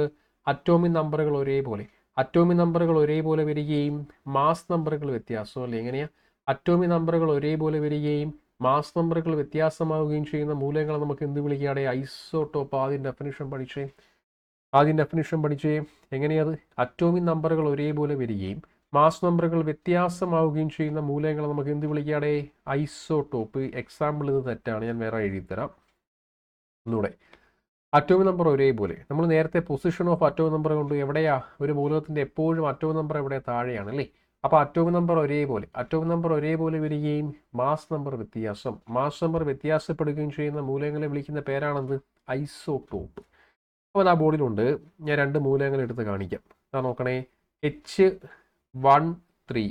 അറ്റോമിക് നമ്പറുകൾ ഒരേപോലെ, അറ്റോമിക് നമ്പറുകൾ ഒരേപോലെ വരികയും മാസ് നമ്പറുകൾ വ്യത്യാസം അല്ലേ. എങ്ങനെയാ? അറ്റോമിക് നമ്പറുകൾ ഒരേപോലെ വരികയും മാസ് നമ്പറുകൾ വ്യത്യാസമാവുകയും ചെയ്യുന്ന മൂലകങ്ങളെ നമുക്ക് എന്ത് വിളിക്കുകയാണ്? ഐസോടോപ്പ്. ആദ്യം ഡെഫിനിഷൻ പഠിച്ചേ. എങ്ങനെയത്? അറ്റോമിക് നമ്പറുകൾ ഒരേപോലെ വരികയും മാസ് നമ്പറുകൾ വ്യത്യാസമാവുകയും ചെയ്യുന്ന മൂലകങ്ങളെ നമുക്ക് എന്ത് വിളിക്കുകയാണ്? ഐസോടോപ്പ്. എക്സാമ്പിൾ ഇത് തെറ്റാണ്, ഞാൻ വേറെ എഴുതിത്തരാം. ഒന്നുകൂടെ. അറ്റോമിക് നമ്പർ ഒരേപോലെ, നമ്മൾ നേരത്തെ പൊസിഷൻ ഓഫ് അറ്റോമിക് നമ്പർ കൊണ്ട് എവിടെയാ ഒരു മൂലകത്തിൻ്റെ എപ്പോഴും അറ്റോമിക് നമ്പർ എവിടെ? താഴെയാണ് അല്ലേ? അപ്പോൾ അറ്റോമിക് നമ്പർ ഒരേപോലെ വരികയും മാസ് നമ്പർ വ്യത്യാസപ്പെടുകയും ചെയ്യുന്ന മൂലകങ്ങളെ വിളിക്കുന്ന പേരാണെന്ത്? ഐസോടോപ്പ്. അപ്പോൾ ആ ബോർഡിലുണ്ട്, ഞാൻ 2 മൂലകങ്ങൾ എടുത്ത് കാണിക്കാം. നോക്കണേ, H13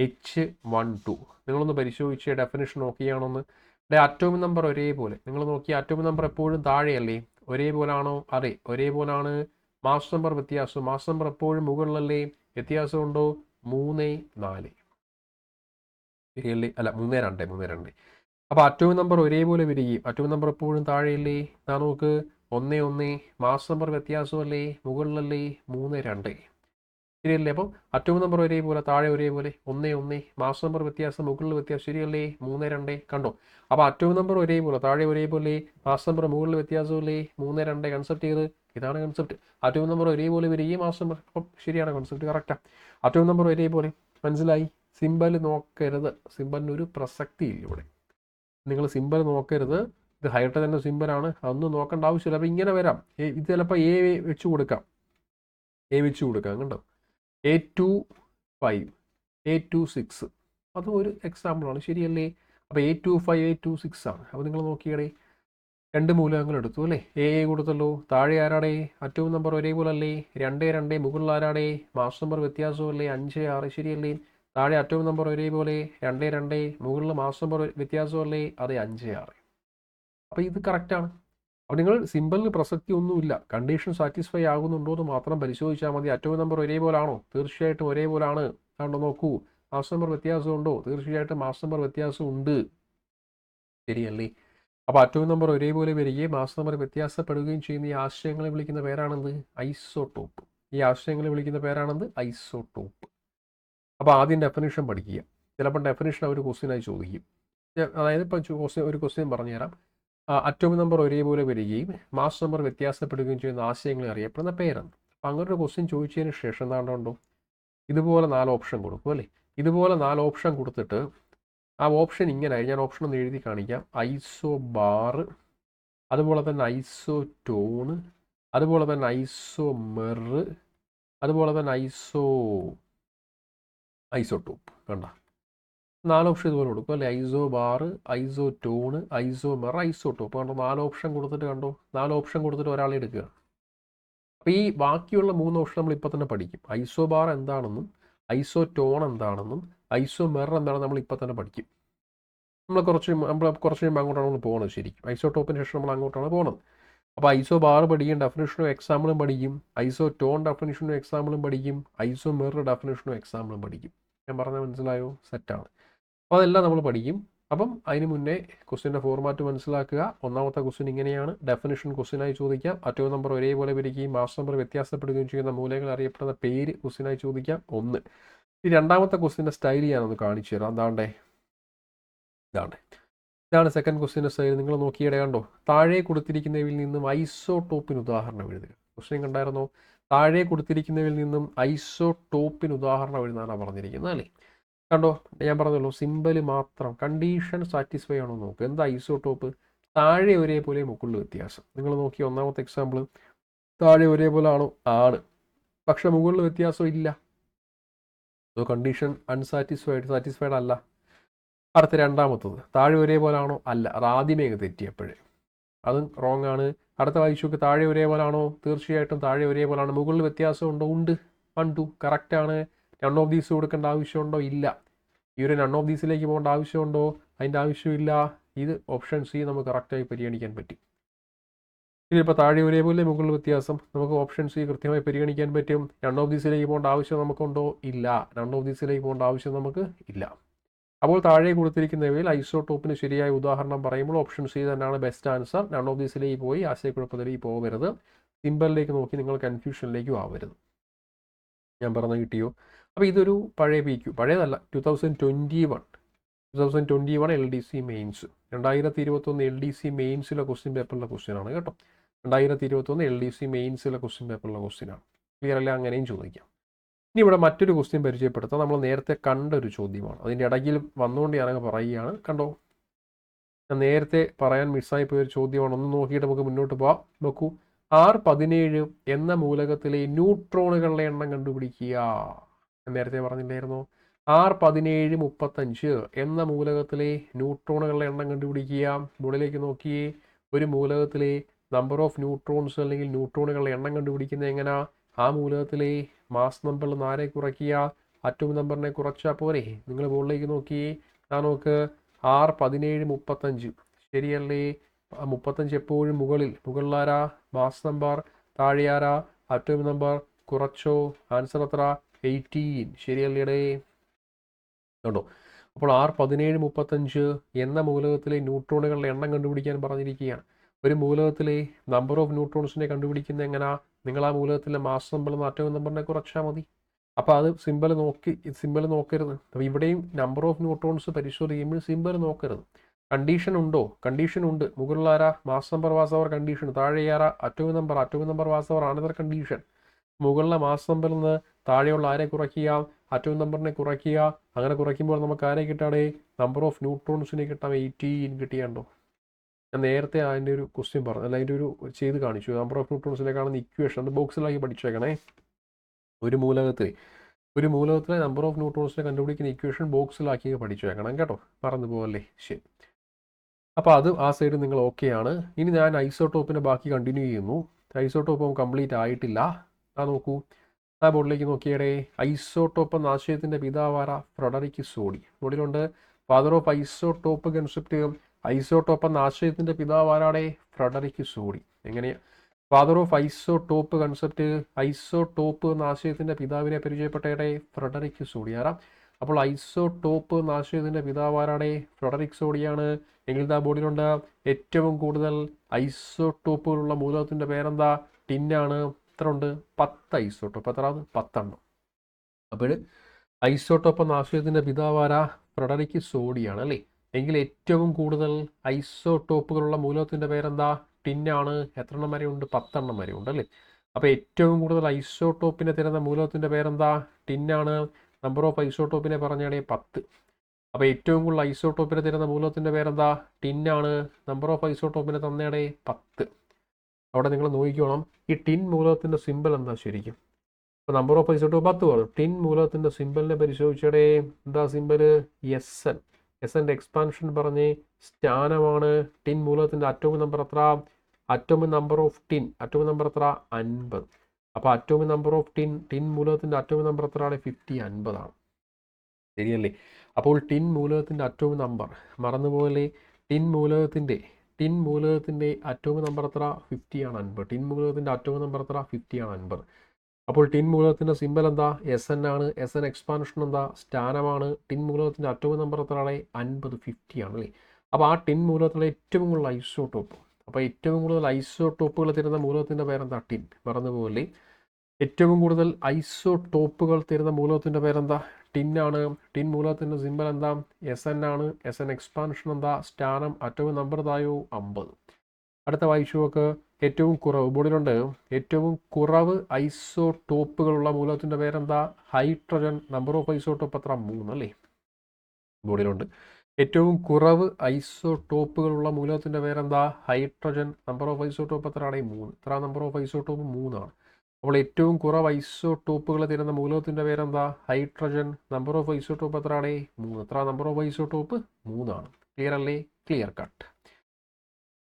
H12. നിങ്ങളൊന്ന് പരിശോധിച്ച് ഡെഫിനിഷൻ നോക്കിയാണോന്ന്. അറ്റോമിക് നമ്പർ ഒരേപോലെ, നിങ്ങൾ നോക്കി അറ്റോമിക് നമ്പർ എപ്പോഴും താഴെയല്ലേ? ഒരേപോലാണോ? അതെ, ഒരേപോലാണ്. മാസ് നമ്പർ എപ്പോഴും മുകളിലല്ലേ? വ്യത്യാസമുണ്ടോ? 3, 4. ശരിയല്ലേ? അല്ല, 3, 2. അപ്പോൾ അറ്റോമിക് നമ്പർ ഒരേപോലെ വരികയും അറ്റോമിക് നമ്പർ എപ്പോഴും താഴെയല്ലേ? നോക്ക്, 1, 1. മാസ് നമ്പർ വ്യത്യാസമല്ലേ? മുകളിലല്ലേ? 3, 2. ശരിയല്ലേ? അപ്പം അറ്റോമിക് നമ്പർ ഒരേപോലെ, താഴെ ഒരേപോലെ, 1, 1. മാസ് നമ്പർ വ്യത്യാസം, മുകളിൽ വ്യത്യാസം. ശരിയല്ലേ? 3, 2. കണ്ടോ? അപ്പോൾ അറ്റോമിക് നമ്പർ ഒരേപോലെ, താഴെ ഒരേപോലെ, മാസ് നമ്പർ മുകളിൽ വ്യത്യാസമല്ലേ? 3, 2. കൺസെപ്റ്റ് ചെയ്ത് ഇതാണ് കൺസെപ്റ്റ്. അറ്റോമിക് നമ്പർ ഒരേപോലെ വരികയും മാസ് നമ്പർ. അപ്പം ശരിയാണ്, കൺസെപ്റ്റ് കറക്റ്റാണ്. അറ്റോമിക് നമ്പർ ഒരേപോലെ, മനസ്സിലായി? സിമ്പൽ നോക്കരുത്, സിമ്പലിന് ഒരു പ്രസക്തിയില്ല ഇവിടെ. നിങ്ങൾ സിമ്പൽ നോക്കരുത്. ഇത് ഹൈഡ്രജൻ്റെ സിമ്പലാണ്, അതൊന്നും നോക്കേണ്ട ആവശ്യമില്ല. അപ്പോൾ ഇങ്ങനെ വരാം. ഇത് ചിലപ്പോൾ എ വെച്ച് കൊടുക്കാം, കണ്ടോ? A25 A26 അതും ഒരു എക്സാമ്പിളാണ്. ശരിയല്ലേ? അപ്പോൾ A25 A26 ആണ്. അപ്പോൾ നിങ്ങൾ നോക്കിയടേ, 2 മൂലകങ്ങൾ എടുത്തു അല്ലേ? എ കൊടുത്തല്ലോ. താഴെ ആരാടേ? അറ്റോമിക് നമ്പർ ഒരേപോലെ അല്ലേ? 2, 2. മുകളിൽ ആരാടേ? Mass number വ്യത്യാസമല്ലേ? 5, 6. ശരിയല്ലേ? താഴെ അറ്റോമിക് നമ്പർ ഒരേപോലെ 2, 2. മുകളിൽ മാസ് നമ്പർ വ്യത്യാസമല്ലേ? അതെ, 5, 6. അപ്പോൾ ഇത് കറക്റ്റാണ്. അപ്പോൾ നിങ്ങൾ സിമ്പിളിന് പ്രസക്തി ഒന്നുമില്ല, കണ്ടീഷൻ സാറ്റിസ്ഫൈ ആകുന്നുണ്ടോ എന്ന് മാത്രം പരിശോധിച്ചാൽ മതി. അറ്റോമിക് നമ്പർ ഒരേപോലാണോ? തീർച്ചയായിട്ടും ഒരേപോലാണ്. കണ്ടോ, നോക്കൂ. മാസ് നമ്പർ വ്യത്യാസമുണ്ടോ? തീർച്ചയായിട്ടും മാസ് നമ്പർ വ്യത്യാസം ഉണ്ട്. ശരിയല്ലേ? അപ്പോൾ അറ്റോമിക് നമ്പർ ഒരേപോലെ വരികയും മാസ് നമ്പർ വ്യത്യാസപ്പെടുകയും ചെയ്യുന്ന ഈ ആശയങ്ങളെ വിളിക്കുന്ന പേരാണെന്ത്? ഐസോടോപ്പ്. ഐസോടോപ്പ്. അപ്പോൾ ആദ്യം ഡെഫിനിഷൻ പഠിക്കുക. ചിലപ്പോൾ ഡെഫിനിഷൻ അവർ ക്വസ്റ്റ്യനായി ചോദിക്കും. അതായത് ഇപ്പോൾ ഒരു ക്വസ്റ്റ്യൻ പറഞ്ഞുതരാം. അറ്റോമിക് നമ്പർ ഒരേപോലെ വരികയും മാസ് നമ്പർ വ്യത്യാസപ്പെടുകയും ചെയ്യുന്ന ആശയങ്ങളെ അറിയപ്പെടുന്ന പേരാണ്. അപ്പം അങ്ങനെ ഒരു ക്വസ്റ്റ്യൻ ചോദിച്ചതിന് ശേഷം എന്താണ്ടോ ഇതുപോലെ 4 ഓപ്ഷൻ കൊടുക്കും അല്ലേ? ഇതുപോലെ 4 ഓപ്ഷൻ കൊടുത്തിട്ട് ആ ഓപ്ഷൻ ഇങ്ങനെയായി. ഞാൻ ഓപ്ഷൻ ഒന്ന് എഴുതി കാണിക്കാം. ഐസോ ബാർ, അതുപോലെ തന്നെ ഐസോ ടോണ്, അതുപോലെ തന്നെ ഐസോ മെർ, അതുപോലെ തന്നെ ഐസോടോപ്പ്. കണ്ട 4 ഓപ്ഷൻ ഇതുപോലെ കൊടുക്കും അല്ലേ? ഐസോ ബാർ, ഐസോ ടോണ്, ഐസോ മെർ, ഐസോടോപ്പ്. കണ്ടോ? 4 ഓപ്ഷൻ കൊടുത്തിട്ട് കണ്ടോ? 4 ഓപ്ഷൻ കൊടുത്തിട്ട് ഒരാളെ എടുക്കുക. അപ്പോൾ ഈ ബാക്കിയുള്ള 3 ഓപ്ഷൻ നമ്മൾ ഇപ്പോൾ തന്നെ പഠിക്കും. ഐസോ ബാർ എന്താണെന്നും ഐസോ ടോൺ എന്താണെന്നും ഐസോ മെർ എന്താണെന്ന് നമ്മൾ ഇപ്പോൾ തന്നെ പഠിക്കും. നമ്മൾ കുറച്ച് കഴിയുമ്പോൾ അങ്ങോട്ടാണ് നമ്മൾ പോകുന്നത്. ശരിക്കും ഐസോടോപ്പിന് ശേഷം നമ്മൾ അങ്ങോട്ടാണ് പോകുന്നത്. അപ്പോൾ ഐസോ ബാർ പഠിക്കും, ഡെഫിനിഷനും എക്സാമ്പിളും പഠിക്കും. ഐസോ ടോൺ ഡെഫിനിഷനും എക്സാമ്പിളും പഠിക്കും. ഐസോ മെർ ഡെഫിനിഷനും എക്സാമ്പിളും പഠിക്കും. ഞാൻ പറഞ്ഞാൽ മനസ്സിലായോ? സെറ്റാണ്. അപ്പോൾ അതെല്ലാം നമ്മൾ പഠിക്കും. അപ്പം അതിന് മുന്നേ ക്വസ്റ്റ്യൻ്റെ ഫോർമാറ്റ് മനസ്സിലാക്കുക. ഒന്നാമത്തെ ക്വസ്റ്റ്യൻ ഇങ്ങനെയാണ്. ഡെഫിനിഷൻ ക്വസ്റ്റ്യനായി ചോദിക്കാം. അറ്റോമിക് നമ്പർ ഒരേപോലെ വരികയും മാസ് നമ്പർ വ്യത്യാസപ്പെടുകയും ചെയ്യുന്ന മൂലകങ്ങൾ അറിയപ്പെടുന്ന പേര് ക്വസ്റ്റ്യനായി ചോദിക്കാം. 1. ഈ രണ്ടാമത്തെ ക്വസ്റ്റ്യൻ്റെ സ്റ്റൈൽ ഞാനൊന്ന് കാണിച്ചു തരാം. ഇതാണ് സെക്കൻഡ് ക്വസ്റ്റ്യൻ്റെ സ്റ്റൈൽ. നിങ്ങൾ നോക്കിയിടെ കണ്ടോ? താഴെ കൊടുത്തിരിക്കുന്നവയിൽ നിന്നും ഐസോടോപ്പിന് ഉദാഹരണം എഴുതുക. ക്വസ്റ്റ്യൻ കണ്ടായിരുന്നോ? താഴെ കൊടുത്തിരിക്കുന്നവയിൽ നിന്നും ഐസോടോപ്പിന് ഉദാഹരണം എഴുതാനാണ് പറഞ്ഞിരിക്കുന്നത് അല്ലേ? കണ്ടോ? ഞാൻ പറഞ്ഞല്ലോ, സിമ്പിൾ മാത്രം കണ്ടീഷൻ സാറ്റിസ്ഫൈ ആണോ നോക്കുക. എന്താ ഐസോടോപ്പ്? താഴെ ഒരേപോലെ മുകളിൽ വ്യത്യാസം. നിങ്ങൾ നോക്കി ഒന്നാമത്തെ എക്സാമ്പിൾ, താഴെ ഒരേപോലെ ആണോ? ആണ്. പക്ഷെ മുകളിൽ വ്യത്യാസം ഇല്ല. കണ്ടീഷൻ സാറ്റിസ്ഫൈഡ് അല്ല. അടുത്ത രണ്ടാമത്തത്, താഴെ ഒരേപോലെ ആണോ? അല്ല. അത് ആദ്യമേ തെറ്റിയപ്പോഴേ, അതും റോങ് ആണ്. അടുത്ത വായിച്ചു, താഴെ ഒരേപോലാണോ? തീർച്ചയായിട്ടും താഴെ ഒരേപോലാണ്. മുകളിൽ വ്യത്യാസം ഉണ്ടോ? ഉണ്ട്. 1, 2 കറക്റ്റാണ്. നൺ ഓഫ് ദീസ് കൊടുക്കേണ്ട ആവശ്യമുണ്ടോ? ഇല്ല. ഈ ഒരു നൺ ഓഫ് ദീസിലേക്ക് പോകേണ്ട ആവശ്യമുണ്ടോ? അതിൻ്റെ ആവശ്യമില്ല. ഇത് ഓപ്ഷൻ സി നമുക്ക് കറക്റ്റായി പരിഗണിക്കാൻ പറ്റും. ഇതിപ്പോൾ താഴെ ഒരേപോലെ മുകളിൽ വ്യത്യാസം, നമുക്ക് ഓപ്ഷൻ സി കൃത്യമായി പരിഗണിക്കാൻ പറ്റും. നൺ ഓഫ് ദീസിലേക്ക് പോകേണ്ട ആവശ്യം നമുക്കുണ്ടോ? ഇല്ല. നൺ ഓഫ് ദീസിലേക്ക് പോകേണ്ട ആവശ്യം നമുക്ക് ഇല്ല. അപ്പോൾ താഴെ കൊടുത്തിരിക്കുന്നവയിൽ ഐസോടോപ്പിന് ശരിയായ ഉദാഹരണം പറയുമ്പോൾ ഓപ്ഷൻ സി തന്നെയാണ് ബെസ്റ്റ് ആൻസർ. നൺ ഓഫ് ദീസിലേക്ക് പോയി ആശയക്കുഴപ്പത്തിലേക്ക് പോകരുത്. സിമ്പിളിലേക്ക് നോക്കി നിങ്ങൾ കൺഫ്യൂഷനിലേക്കും ആവരുത്. ഞാൻ പറഞ്ഞു കിട്ടിയോ? അപ്പോൾ ഇതൊരു പഴയ PQ, പഴയതല്ല, 2021 LDC മെയിൻസ്, 2021 LDC മെയിൻസിലെ ക്വസ്റ്റ്യൻ പേപ്പറിലെ ക്വസ്റ്റ്യനാണ് കേട്ടോ. 2021 LDC മെയിൻസിലെ ക്വസ്റ്റ്യൻ പേപ്പറിലെ ക്വസ്റ്റ്യനാണ്. ക്ലിയർ അല്ല, അങ്ങനെയും ചോദിക്കാം. ഇനി ഇവിടെ മറ്റൊരു ക്വസ്റ്റ്യൻ പരിചയപ്പെടുത്താം. നമ്മൾ നേരത്തെ കണ്ട ഒരു ചോദ്യമാണ്, അതിൻ്റെ ഇടയിൽ വന്നുകൊണ്ട് ഞാനങ്ങ് പറയുകയാണ്. കണ്ടോ, ഞാൻ നേരത്തെ പറയാൻ മിസ്സായി പോയൊരു ചോദ്യമാണ്. ഒന്ന് നോക്കിയിട്ട് നമുക്ക് മുന്നോട്ട് പോവാം. നോക്കൂ, R17 എന്ന മൂലകത്തിലെ ന്യൂട്രോണുകളുടെ എണ്ണം കണ്ടുപിടിക്കുക. നേരത്തെ പറഞ്ഞില്ലായിരുന്നോ? R1735 എന്ന മൂലകത്തിലെ ന്യൂട്രോണുകളുടെ എണ്ണം കണ്ടുപിടിക്കുക. മുകളിലേക്ക് നോക്കിയേ. ഒരു മൂലകത്തിലെ നമ്പർ ഓഫ് ന്യൂട്രോൺസ് അല്ലെങ്കിൽ ന്യൂട്രോണുകളുടെ എണ്ണം കണ്ടുപിടിക്കുന്നത് എങ്ങനെയാ? ആ മൂലകത്തിലെ മാസ് നമ്പറിൽ 4 കുറയ്ക്കുക, അറ്റോമിക് നമ്പറിനെ കുറച്ചാൽ പോരെ. നിങ്ങൾ മുകളിലേക്ക് നോക്കിയേ. നോക്ക്, R1735 ശരിയല്ലേ? 35 എപ്പോഴും മുകളിലാരാ? Mass number. താഴെയാരാ? Atomic number. കുറച്ചോ? ആൻസർ എത്ര? 18. ശരിയല്ലേടേ? കേട്ടോ. അപ്പോൾ R1735 എന്ന മൂലകത്തിലെ ന്യൂട്രോണുകളുടെ എണ്ണം കണ്ടുപിടിക്കാൻ പറഞ്ഞിരിക്കുകയാണ്. ഒരു മൂലകത്തിലെ നമ്പർ ഓഫ് ന്യൂട്രോൺസിനെ കണ്ടുപിടിക്കുന്നത് എങ്ങനെയാ? നിങ്ങൾ ആ മൂലകത്തിലെ മാസ് നമ്പറിൽ നിന്ന് അറ്റോമിക് നമ്പറിനെ കുറച്ചാൽ മതി. അപ്പോൾ അത് സിമ്പിൾ നോക്കരുത്. അപ്പോൾ ഇവിടെയും നമ്പർ ഓഫ് ന്യൂട്രോൺസ് പരിശോധിക്കുമ്പോൾ സിമ്പിൾ നോക്കരുത്. കണ്ടീഷൻ ഉണ്ടോ? കണ്ടീഷൻ ഉണ്ട്. മുകളിലാരാ? Mass number was our condition. താഴെയാരാ? Atomic number was our another condition. മുകളിലെ മാസ് നമ്പറിൽ നിന്ന് താഴെയുള്ള ആരെ കുറയ്ക്കുക? അറ്റോമിക് നമ്പറിനെ കുറയ്ക്കുക. അങ്ങനെ കുറയ്ക്കുമ്പോൾ നമുക്ക് ആരെ കിട്ടാടേ? നമ്പർ ഓഫ് ന്യൂട്രോൺസിനെ കിട്ടാം. 18 കിട്ടിയാണ്ടോ? ഞാൻ നേരത്തെ അതിൻ്റെ ഒരു ക്വസ്റ്റ്യൻ പറഞ്ഞു, അല്ല അതിൻ്റെ ഒരു ചെയ്ത് കാണിച്ചു. നമ്പർ ഓഫ് ന്യൂട്രോൺസിനെ കാണുന്ന ഇക്വേഷൻ അത് ബോക്സിലാക്കി പഠിച്ചേക്കണേ. ഒരു മൂലകത്തിലെ നമ്പർ ഓഫ് ന്യൂട്രോൺസിനെ കണ്ടുപിടിക്കുന്ന ഇക്വേഷൻ ബോക്സിലാക്കി പഠിച്ചേക്കണം കേട്ടോ, മറന്നു പോകല്ലേ. ശരി, അപ്പോൾ അത് ആ സൈഡ് നിങ്ങൾ ഓക്കെയാണ്. ഇനി ഞാൻ ഐസോട്ടോപ്പിൻ്റെ ബാക്കി കണ്ടിന്യൂ ചെയ്യുന്നു. ഐസോട്ടോപ്പ് കംപ്ലീറ്റ് ആയിട്ടില്ല. നോക്കൂ, ആ ബോർഡിലേക്ക് നോക്കിയടേ. ഐസോട്ടോപ്പ് എന്ന ആശയത്തിൻ്റെ പിതാവാര? Frederick Soddy. ബോർഡിലുണ്ട് father of isotope concept. Isotope എന്ന ആശയത്തിൻ്റെ പിതാവാരാടെ? Frederick Soddy. എങ്ങനെയാ father of isotope concept? Isotope എന്ന ആശയത്തിൻ്റെ പിതാവിനെ പരിചയപ്പെട്ടേടെ? Frederick Soddy. ആരാ? അപ്പോൾ ഐസോട്ടോപ്പ് എന്ന ആശയത്തിൻ്റെ പിതാവാരാടെ? ഫ്രെഡറിക് സോഡിയാണ്. എങ്കിൽ ആ ബോർഡിലുണ്ട് ഏറ്റവും കൂടുതൽ ഐസോട്ടോപ്പുകളുള്ള മൂലകത്തിൻ്റെ പേരെന്താ? ടിന്നാണ്. എത്ര ഉണ്ട്? 10 ഐസോട്ടോപ്പ്. എത്ര? 10 അപ്പോൾ ഐസോട്ടോപ്പ് എന്ന ആശയത്തിൻ്റെ പിതാവാരാ? ഫ്രെഡറിക് സോഡിയാണ് അല്ലേ. എങ്കിൽ ഏറ്റവും കൂടുതൽ ഐസോട്ടോപ്പുകളുള്ള മൂലകത്തിൻ്റെ പേരെന്താ? ടിന്നാണ്. എത്ര എണ്ണം വരെ ഉണ്ട്? 10 വരെ ഉണ്ട് അല്ലേ. അപ്പോൾ ഏറ്റവും കൂടുതൽ ഐസോട്ടോപ്പിനെ തരുന്ന മൂലകത്തിൻ്റെ പേരെന്താ? ടിന്നാണ്. നമ്പർ ഓഫ് ഐസോട്ടോപ്പിനെ പറഞ്ഞാണേ 10. അപ്പോൾ ഏറ്റവും കൂടുതൽ ഐസോട്ടോപ്പിനെ തരുന്ന മൂലകത്തിൻ്റെ പേരെന്താ? ടിന്നാണ്. നമ്പർ ഓഫ് ഐസോട്ടോപ്പിനെ തന്നേടെ 10. അവിടെ നിങ്ങൾ നോക്കിക്കോണം, ഈ ടിൻ മൂലകത്തിൻ്റെ സിമ്പിൾ എന്താ ശരിക്കും? ഇപ്പോൾ നമ്പർ ഓഫ് ഐസോട്ടോപ്പ് 10 പറഞ്ഞു. ടിൻ മൂലകത്തിൻ്റെ സിമ്പിളിനെ പരിശോധിച്ചടേ. എന്താ സിമ്പിൾ? SN. SNൻ്റെ എക്സ്പാൻഷൻ പറഞ്ഞ് സ്ഥാനമാണ്. ടിൻ മൂലകത്തിൻ്റെ അറ്റോമിക് നമ്പർ എത്ര? അറ്റോമിക് നമ്പർ ഓഫ് ടിൻ എത്ര? 50. അപ്പോൾ അറ്റോമിക് നമ്പർ ഓഫ് ടിൻ മൂലകത്തിൻ്റെ അറ്റോമിക് നമ്പർ എത്രയാണ്? 50, 50 ആണ്. ശരിയല്ലേ? അപ്പോൾ ടിൻ മൂലകത്തിൻ്റെ അറ്റോമിക് നമ്പർ മറന്നുപോലെ. ടിൻ മൂലകത്തിൻ്റെ അറ്റോമിക് നമ്പർ എത്ര? 50 ആണ്, 50. ടിൻ മൂലകത്തിൻ്റെ അറ്റോമിക് നമ്പർ എത്ര? 50 ആണ്, 50. അപ്പോൾ ടിൻ മൂലകത്തിൻ്റെ സിമ്പിൾ എന്താ? SN ആണ്. SN എക്സ്പാൻഷൻ എന്താ? സ്ഥാനമാണ്. ടിൻ മൂലകത്തിൻ്റെ അറ്റോമിക് നമ്പർ എത്രയാണ്? 50, 50 ആണ് അല്ലേ. അപ്പോൾ ആ ടിൻ മൂലകത്തിലെ ഏറ്റവും കൂടുതൽ ഐസോട്ടോപ്പ്, അപ്പോൾ ഏറ്റവും കൂടുതൽ ഐസോട്ടോപ്പുകൾ തരുന്ന മൂലകത്തിൻ്റെ പേരെന്താ? ടിൻ. മറന്നുപോലെ. ഏറ്റവും കൂടുതൽ ഐസോട്ടോപ്പുകൾ തരുന്ന മൂലകത്തിൻ്റെ പേരെന്താ? ടിന്നാണ്. ടിൻ മൂലകത്തിൻ്റെ സിമ്പിൾ എന്താ? SN ആണ്. SN എക്സ്പാൻഷൻ എന്താ? സ്ഥാനം. അറ്റോമിക് നമ്പർ തായോ? 50. അടുത്ത വായിച്ചു നോക്ക്. ഏറ്റവും കുറവ് ബോർഡിലുണ്ട്. ഏറ്റവും കുറവ് ഐസോട്ടോപ്പുകളുള്ള മൂലകത്തിൻ്റെ പേരെന്താ? ഹൈഡ്രജൻ. നമ്പർ ഓഫ് ഐസോട്ടോപ്പ് എത്ര? 3 അല്ലേ. ബോർഡിലുണ്ട് ഏറ്റവും കുറവ് ഐസോട്ടോപ്പുകളുള്ള മൂലകത്തിൻ്റെ പേരെന്താ? ഹൈഡ്രജൻ. നമ്പർ ഓഫ് ഐസോട്ടോപ്പ് എത്രയാണ്? 3. എത്ര നമ്പർ ഓഫ് ഐസോട്ടോപ്പ്? 3 ആണ്. അപ്പോൾ ഏറ്റവും കുറവ് ഐസോട്ടോപ്പുകൾ തരുന്ന മൂലകത്തിൻ്റെ പേരെന്താ? ഹൈഡ്രജൻ. നമ്പർ ഓഫ് ഐസോട്ടോപ്പ് എത്രയാണ്? 3. എത്ര നമ്പർ ഓഫ് ഐസോട്ടോപ്പ്? 3 ആണ്. ക്ലിയർ അല്ലേ? Clear cut.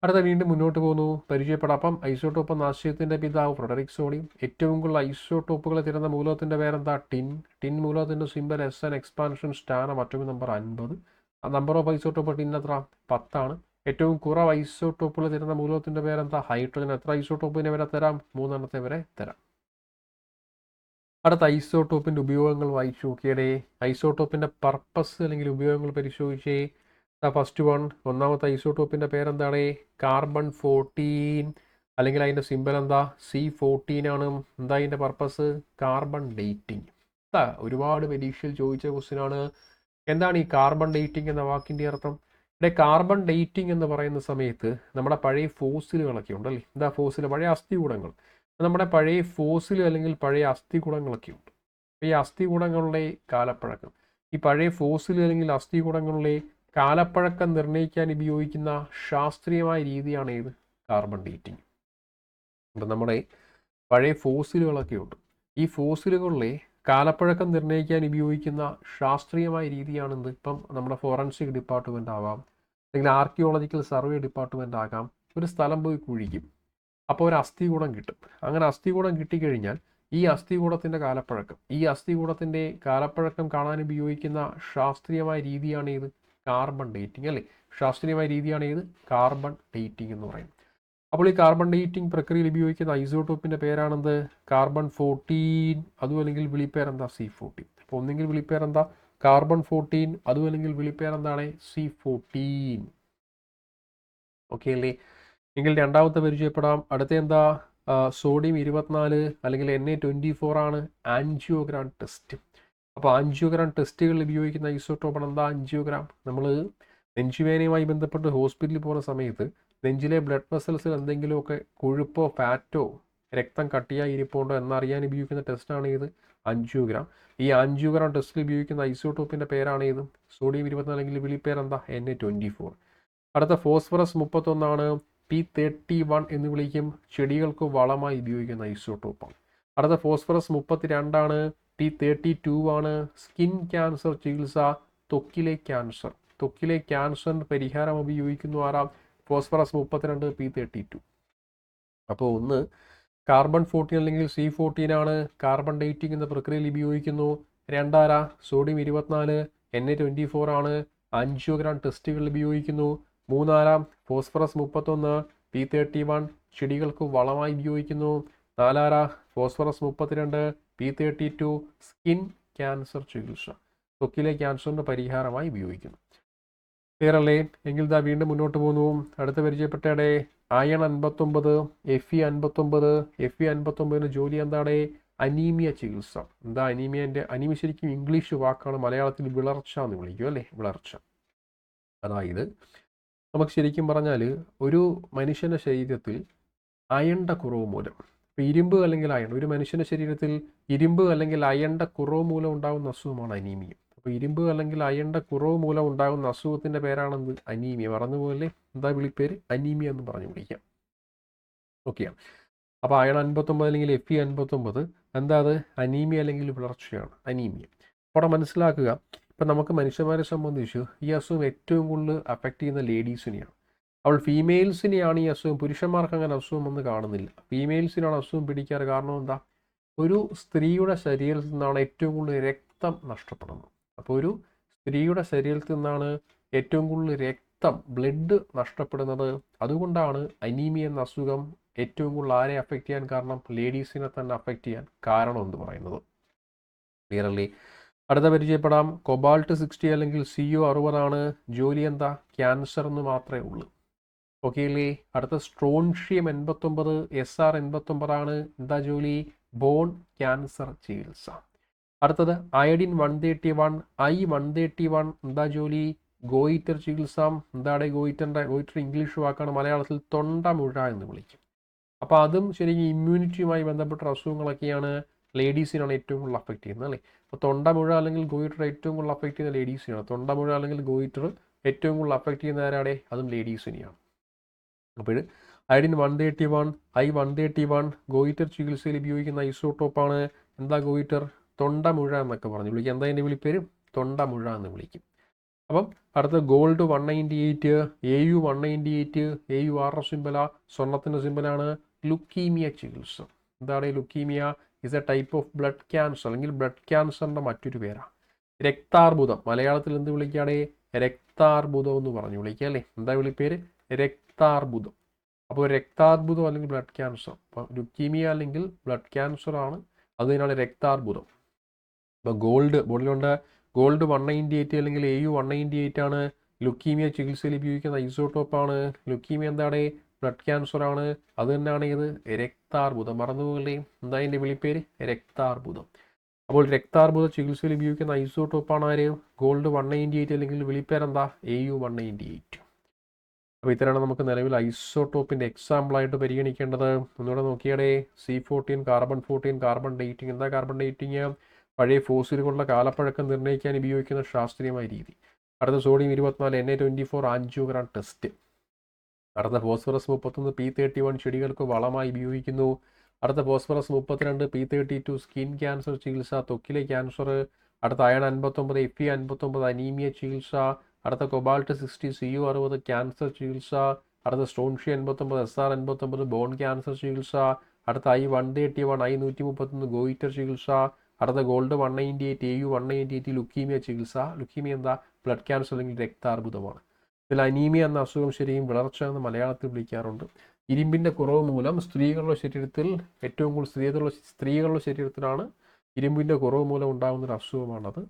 അടുത്ത വീണ്ടും മുന്നോട്ട് പോകുന്നു, പരിചയപ്പെടാം. അപ്പം ഐസോട്ടോപ്പ് എന്ന ആശയത്തിൻ്റെ പിതാവ് ഫ്രെഡറിക് സോഡി. ഏറ്റവും കൂടുതൽ ഐസോട്ടോപ്പുകൾ തരുന്ന മൂലകത്തിൻ്റെ പേരെന്താ? ടിൻ. ടിൻ മൂലകത്തിൻ്റെ സിമ്പിൾ SN എക്സ്പാൻഷൻ സ്ഥാനം atomic number 50. Number of isotope tin എത്ര? 10 ആണ്. ഏറ്റവും കുറവ് ഐസോട്ടോപ്പുകൾ തരുന്ന മൂലകത്തിൻ്റെ പേരെന്താ? ഹൈഡ്രജൻ. എത്ര ഐസോട്ടോപ്പിനെ വരെ തരാം? 3 വരെ തരാം. അടുത്ത ഐസോട്ടോപ്പിൻ്റെ ഉപയോഗങ്ങൾ വായിച്ചു നോക്കിയടേ. ഐസോട്ടോപ്പിൻ്റെ പർപ്പസ് അല്ലെങ്കിൽ ഉപയോഗങ്ങൾ പരിശോധിച്ചേ. ഫസ്റ്റ് ഒന്നാമത്തെ ഐസോട്ടോപ്പിൻ്റെ പേരെന്താണ്? കാർബൺ 14, അല്ലെങ്കിൽ അതിൻ്റെ സിമ്പിൾ എന്താ? C14 ആണ്. എന്താ അതിൻ്റെ പർപ്പസ്? Carbon dating. ഒരുപാട് പരീക്ഷയിൽ ചോദിച്ച ക്വസ്റ്റ്യനാണ്. എന്താണ് ഈ കാർബൺ ഡേറ്റിംഗ് എന്ന വാക്കിൻ്റെ അർത്ഥം? ഇവിടെ കാർബൺ ഡേറ്റിംഗ് എന്ന് പറയുന്ന സമയത്ത് നമ്മുടെ പഴയ ഫോസിലുകളൊക്കെ ഉണ്ടല്ലേ, എന്താ ഫോസിൽ, പഴയ അസ്ഥികൂടങ്ങൾ. നമ്മുടെ പഴയ ഫോസിൽ അല്ലെങ്കിൽ പഴയ അസ്ഥികൂടങ്ങളൊക്കെ ഉണ്ട്. ഈ അസ്ഥികൂടങ്ങളുടെ കാലപ്പഴക്കം, ഈ പഴയ ഫോസിൽ അല്ലെങ്കിൽ അസ്ഥികൂടങ്ങളുടെ കാലപ്പഴക്കം നിർണ്ണയിക്കാൻ ഉപയോഗിക്കുന്ന ശാസ്ത്രീയമായ രീതിയാണ് ഏത്? Carbon dating. അപ്പം നമ്മുടെ പഴയ ഫോസിലുകളൊക്കെ ഉണ്ട്. ഈ ഫോസിലുകളിലെ കാലപ്പഴക്കം നിർണ്ണയിക്കാൻ ഉപയോഗിക്കുന്ന ശാസ്ത്രീയമായ രീതിയാണെന്ത്? ഇപ്പം നമ്മുടെ ഫോറൻസിക് ഡിപ്പാർട്ട്മെൻ്റ് ആവാം, അല്ലെങ്കിൽ ആർക്കിയോളജിക്കൽ സർവേ ഡിപ്പാർട്ട്മെൻ്റ് ആകാം. ഒരു സ്ഥലം പോയി കുഴിക്കും, അപ്പോൾ ഒരു അസ്ഥികൂടം കിട്ടും. അങ്ങനെ അസ്ഥികൂടം കിട്ടിക്കഴിഞ്ഞാൽ ഈ അസ്ഥികൂടത്തിൻ്റെ കാലപ്പഴക്കം, ഈ അസ്ഥികൂടത്തിൻ്റെ കാലപ്പഴക്കം കാണാൻ ഉപയോഗിക്കുന്ന ശാസ്ത്രീയമായ രീതിയാണ് ഏത്? കാർബൺ ഡേറ്റിംഗ് അല്ലേ. ശാസ്ത്രീയമായ രീതിയാണ് ഏത്? കാർബൺ ഡേറ്റിംഗ് എന്ന് പറയുന്നത്. അപ്പോൾ ഈ കാർബൺ ഡേറ്റിംഗ് പ്രക്രിയയിൽ ഉപയോഗിക്കുന്ന ഐസോട്ടോപ്പിൻ്റെ പേരാണെന്ത്? കാർബൺ 14, അതും അല്ലെങ്കിൽ വിളിപ്പേരെന്താ? C14. അപ്പോൾ ഒന്നെങ്കിൽ വിളിപ്പേരെന്താ? കാർബൺ 14, അതും അല്ലെങ്കിൽ വിളിപ്പേരെന്താണ്? C14. ഓക്കെ അല്ലേ? എങ്കിൽ രണ്ടാമത്തെ പരിചയപ്പെടാം. അടുത്ത എന്താ? സോഡിയം 24 അല്ലെങ്കിൽ Na24 ആണ് ആൻജിയോഗ്രാം ടെസ്റ്റ്. അപ്പോൾ ആൻജിയോഗ്രാം ടെസ്റ്റുകളിൽ ഉപയോഗിക്കുന്ന ഐസോട്ടോപ്പാണ് എന്താ? ആൻജിയോഗ്രാം. നമ്മൾ നെഞ്ചുവേദനയുമായി ബന്ധപ്പെട്ട് ഹോസ്പിറ്റലിൽ പോകുന്ന സമയത്ത് നെഞ്ചിലെ ബ്ലഡ് വെസൽസിൽ എന്തെങ്കിലുമൊക്കെ കൊഴുപ്പോ ഫാറ്റോ രക്തം കട്ടിയായി ഇരിപ്പുണ്ടോ എന്നറിയാൻ ഉപയോഗിക്കുന്ന ടെസ്റ്റാണ് ഏത്? ആൻജിയോഗ്രാം. ഈ ആൻജിയോഗ്രാം ടെസ്റ്റിൽ ഉപയോഗിക്കുന്ന ഐസോട്ടോപ്പിൻ്റെ പേരാണ് ഏത്? സോഡിയം 24 അല്ലെങ്കിൽ വിളിപ്പേരെന്താ? Na24. അടുത്ത ഫോസ്ഫറസ് 31 P31 എന്ന് വിളിക്കും. ചെടികൾക്ക് വളമായി ഉപയോഗിക്കുന്ന ഐസോട്ടോപ്പാണ്. അടുത്ത ഫോസ്ഫറസ് 32 P32 ആണ്. സ്കിൻ ക്യാൻസർ ചികിത്സ, ത്വക്കിലെ ക്യാൻസർ, ത്വക്കിലെ ക്യാൻസറിന് പരിഹാരം ഉപയോഗിക്കുന്നു ആരാം? Phosphorus 32 P32. അപ്പോൾ ഒന്ന് കാർബൺ 14 അല്ലെങ്കിൽ C14 ആണ് കാർബൺ ഡേറ്റിംഗ് എന്ന പ്രക്രിയയിൽ ഉപയോഗിക്കുന്നു. രണ്ടാര സോഡിയം 24 Na24 ആണ് ആൻജിയോഗ്രാം ടെസ്റ്റുകളിൽ ഉപയോഗിക്കുന്നു. മൂന്നാരാം ഫോസ്ഫറസ് 31 P31 ചെടികൾക്ക് വളമായി ഉപയോഗിക്കുന്നു. നാലാര ഫോസ്ഫറസ് 32 P32 സ്കിൻ ക്യാൻസർ ചികിത്സ, ത്വക്കിലെ ക്യാൻസറിന് പരിഹാരമായി ഉപയോഗിക്കുന്നു. ക്ലിയറല്ലേ? എങ്കിൽ ഇതാ വീണ്ടും മുന്നോട്ട് പോകുന്നു. അടുത്ത പരിചയപ്പെട്ടയുടെ അയൺ 59 Fe59. Fe59 ജോലി എന്താണ്? അനീമിയ ചികിത്സ. എന്താ അനീമിയൻ്റെ? അനീമിയ ശരിക്കും ഇംഗ്ലീഷ് വാക്കാണ്, മലയാളത്തിൽ വിളർച്ച എന്ന് വിളിക്കും അല്ലേ, വിളർച്ച. അതായത് നമുക്ക് ശരിക്കും പറഞ്ഞാൽ ഒരു മനുഷ്യൻ്റെ ശരീരത്തിൽ അയണിൻ്റെ കുറവ് മൂലം, ഇപ്പോൾ ഇരുമ്പ് അല്ലെങ്കിൽ അയൺ, ഒരു മനുഷ്യൻ്റെ ശരീരത്തിൽ ഇരുമ്പ് അല്ലെങ്കിൽ അയണിൻ്റെ കുറവ് മൂലം ഉണ്ടാകുന്ന അസുഖമാണ് അനീമിയ. അപ്പോൾ ഇരുമ്പ് അല്ലെങ്കിൽ അയണിൻ്റെ കുറവ് മൂലം ഉണ്ടാകുന്ന അസുഖത്തിൻ്റെ പേരാണെന്ത്? അനീമിയ. പറഞ്ഞതുപോലെ എന്താ വിളിപ്പേര്? അനീമിയ എന്ന് പറഞ്ഞു വിളിക്കാം. ഓക്കെയാണ്. അപ്പോൾ അയൺ 59 അല്ലെങ്കിൽ Fe59 എന്താ? അത് അനീമിയ അല്ലെങ്കിൽ വിളർച്ചയാണ്, അനീമിയ. അപ്പോൾ അവിടെ മനസ്സിലാക്കുക, ഇപ്പം നമുക്ക് മനുഷ്യന്മാരെ സംബന്ധിച്ച് ഈ അസുഖം ഏറ്റവും കൂടുതൽ അഫക്റ്റ് ചെയ്യുന്ന ലേഡീസിനെയാണ്. അവൾ ഫീമെയിൽസിനെയാണ് ഈ അസുഖം, പുരുഷന്മാർക്ക് അങ്ങനെ അസുഖം ഒന്നും കാണുന്നില്ല. ഫീമെയിൽസിനാണ് അസുഖം പിടിക്കാറ്. കാരണം എന്താ? ഒരു സ്ത്രീയുടെ ശരീരത്തിൽ നിന്നാണ് ഏറ്റവും കൂടുതൽ രക്തം നഷ്ടപ്പെടുന്നത്. അപ്പോൾ ഒരു സ്ത്രീയുടെ ശരീരത്തിൽ നിന്നാണ് ഏറ്റവും കൂടുതൽ രക്തം, ബ്ലഡ് നഷ്ടപ്പെടുന്നത്. അതുകൊണ്ടാണ് അനീമിയ എന്ന അസുഖം ഏറ്റവും കൂടുതൽ ആരെ അഫക്റ്റ് ചെയ്യാൻ കാരണം? ലേഡീസിനെ തന്നെ അഫക്റ്റ് ചെയ്യാൻ കാരണം എന്ന് പറയുന്നത്. ക്ലിയറല്ലേ? അടുത്ത പരിചയപ്പെടാം. കൊബാൾട്ട് 60 അല്ലെങ്കിൽ CO60 ആണ് ജോലി എന്താ? ക്യാൻസർ എന്ന് മാത്രമേ ഉള്ളൂ. ഓക്കെ അല്ലേ? അടുത്ത സ്ട്രോൺഷ്യം 89 SR89 ആണ് എന്താ ജോലി? ബോൺ ക്യാൻസർ ചികിത്സ. അടുത്തത് അയഡിൻ 131 I131 എന്താ ജോലി? ഗോയിറ്റർ ചികിത്സ. എന്താണ് ഗോയിറ്റർ ഇംഗ്ലീഷ് വാക്കാണ്, മലയാളത്തിൽ തൊണ്ടമുഴ എന്ന് വിളിക്കും. അപ്പോൾ അതും ശരിക്കും ഇമ്മ്യൂണിറ്റിയുമായി ബന്ധപ്പെട്ട അസുഖങ്ങളൊക്കെയാണ് ലേഡീസിനാണ് ഏറ്റവും കൂടുതൽ അഫക്റ്റ് ചെയ്യുന്നത് അല്ലേ. അപ്പോൾ തൊണ്ടമുഴ അല്ലെങ്കിൽ ഗോയിറ്റർ ഏറ്റവും കൂടുതൽ അഫക്റ്റ് ചെയ്യുന്ന ലേഡീസിനാണ്. തൊണ്ടമുഴ അല്ലെങ്കിൽ ഗോയിറ്റർ ഏറ്റവും കൂടുതൽ അഫക്റ്റ് ചെയ്യുന്ന ആരാടെ? അതും ലേഡീസിനെയാണ്. അപ്പോൾ അയഡിൻ 131 I131 ഗോയിറ്റർ ചികിത്സയിൽ ഉപയോഗിക്കുന്ന ഐസോട്ടോപ്പാണ് എന്താ? ഗോയിറ്റർ. തൊണ്ടമുഴ എന്നൊക്കെ പറഞ്ഞു വിളിക്കും. എന്താ എൻ്റെ വിളിപ്പേര്? തൊണ്ടമുഴ എന്ന് വിളിക്കും. അപ്പം അടുത്ത ഗോൾഡ് 198 AU198 AUR സിമ്പല, സ്വർണത്തിൻ്റെ സിമ്പലാണ്. ലുക്കീമിയ ചികിത്സ. എന്താണ് leukaemia? Is A type of blood cancer അല്ലെങ്കിൽ ബ്ലഡ് ക്യാൻസറിൻ്റെ മറ്റൊരു പേരാണ്. രക്താർബുദം, മലയാളത്തിൽ എന്ത് വിളിക്കുകയാണ്? രക്താർബുദം എന്ന് പറഞ്ഞു വിളിക്കുക അല്ലേ. എന്താ വിളിപ്പേര്? രക്താർബുദം. അപ്പോൾ രക്താർബുദം അല്ലെങ്കിൽ ബ്ലഡ് ക്യാൻസർ, അപ്പോൾ ലുക്കീമിയ അല്ലെങ്കിൽ ബ്ലഡ് ക്യാൻസർ ആണ്, അതിനാണ് രക്താർബുദം. അപ്പോൾ ബോഡിയിലുണ്ട് ഗോൾഡ് 198 അല്ലെങ്കിൽ AU198 ആണ് ലുക്കീമിയ ചികിത്സയിൽ ഉപയോഗിക്കുന്ന ഐസോട്ടോപ്പാണ്. ലുക്കീമിയ എന്താണ്? ബ്ലഡ് ക്യാൻസർ ആണ്, അത് തന്നെയാണ് ഇത് രക്താർബുദം. മറന്നുപോകല്ലേ? എന്താ അതിൻ്റെ വിളിപ്പേര്? രക്താർബുദം. അപ്പോൾ രക്താർബുദ ചികിത്സയിൽ ഉപയോഗിക്കുന്ന ഐസോട്ടോപ്പാണ് ആര്? ഗോൾഡ് 198 അല്ലെങ്കിൽ വിളിപ്പേരെന്താ? AU-198. അപ്പോൾ ഇത്രയാണ് നമുക്ക് നിലവിൽ ഐസോട്ടോപ്പിൻ്റെ എക്സാമ്പിളായിട്ട് പരിഗണിക്കേണ്ടത്. ഒന്നുകൂടെ നോക്കിയാടേ. C14, carbon 14, carbon dating. എന്താ കാർബൺ ഡേറ്റിംഗ്? പഴയ ഫോസിലുകളുടെ കാലപ്പഴക്കം നിർണ്ണയിക്കാൻ ഉപയോഗിക്കുന്ന ശാസ്ത്രീയമായ രീതി. അടുത്ത സോഡിയം 24, Na24 ആൻജിയോഗ്രാം ടെസ്റ്റ്. അടുത്ത ഫോസ്ഫറസ് 31 P31 ചെടികൾക്ക് വളമായി ഉപയോഗിക്കുന്നു. അടുത്ത ഫോസ്ഫറസ് 32 P32 സ്കിൻ ക്യാൻസർ ചികിത്സ, ത്വക്കിലെ ക്യാൻസർ. അടുത്ത അയൺ 59 Fe59 അനീമിയ ചികിത്സ. അടുത്ത കൊബാൾട്ട് 60 Cu60 ക്യാൻസർ ചികിത്സ. അടുത്ത സ്ട്രോൺഷ്യം 89 SR59 ബോൺ ക്യാൻസർ ചികിത്സ. അടുത്ത I131 I131 ഗോയിറ്റർ ചികിത്സ. അടുത്ത ഗോൾഡ് 198 AU-198 ലുക്കീമിയ ചികിത്സ. ലുക്കീമിയ എന്താ? ബ്ലഡ് ക്യാൻസർ അല്ലെങ്കിൽ രക്താർബുദമാണ്. ഇതിൽ അനീമിയ എന്ന അസുഖം ശരിയും വളർച്ച എന്ന് മലയാളത്തിൽ വിളിക്കാറുണ്ട്. ഇരുമ്പിൻ്റെ കുറവ് മൂലം സ്ത്രീകളുടെ ശരീരത്തിൽ ഏറ്റവും കൂടുതൽ സ്ത്രീകളുടെ ശരീരത്തിലാണ് ഇരുമ്പിൻ്റെ കുറവ് മൂലം ഉണ്ടാകുന്നൊരു അസുഖമാണത്.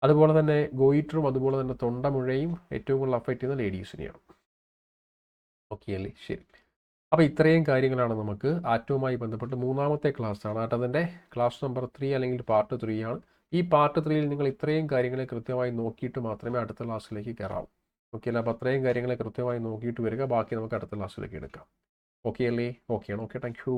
അതുപോലെ തന്നെ ഗോയിറ്ററും അതുപോലെ തന്നെ തൊണ്ടമുഴയും ഏറ്റവും കൂടുതൽ അഫക്റ്റ് ചെയ്യുന്ന ലേഡീസിനെയാണ്. ഓക്കെ അല്ലേ? ശരി. അപ്പോൾ ഇത്രയും കാര്യങ്ങളാണ് നമുക്ക് ആറ്റവുമായി ബന്ധപ്പെട്ട് മൂന്നാമത്തെ ക്ലാസ്സാണ്. ആട്ടത്തിൻ്റെ ക്ലാസ് നമ്പർ 3 അല്ലെങ്കിൽ പാർട്ട് 3 ആണ്. ഈ പാർട്ട് 3യിൽ നിങ്ങൾ ഇത്രയും കാര്യങ്ങളെ കൃത്യമായി നോക്കിയിട്ട് മാത്രമേ അടുത്ത ക്ലാസ്സിലേക്ക് കയറാവൂ. ഓക്കെ അല്ലേ? അപ്പോൾ അത്രയും കാര്യങ്ങളെ കൃത്യമായി നോക്കിയിട്ട് വരിക. ബാക്കി നമുക്ക് അടുത്ത ക്ലാസ്സിലേക്ക് എടുക്കാം. ഓക്കെ അല്ലേ? ഓക്കെയാണ്. Okay, thank you.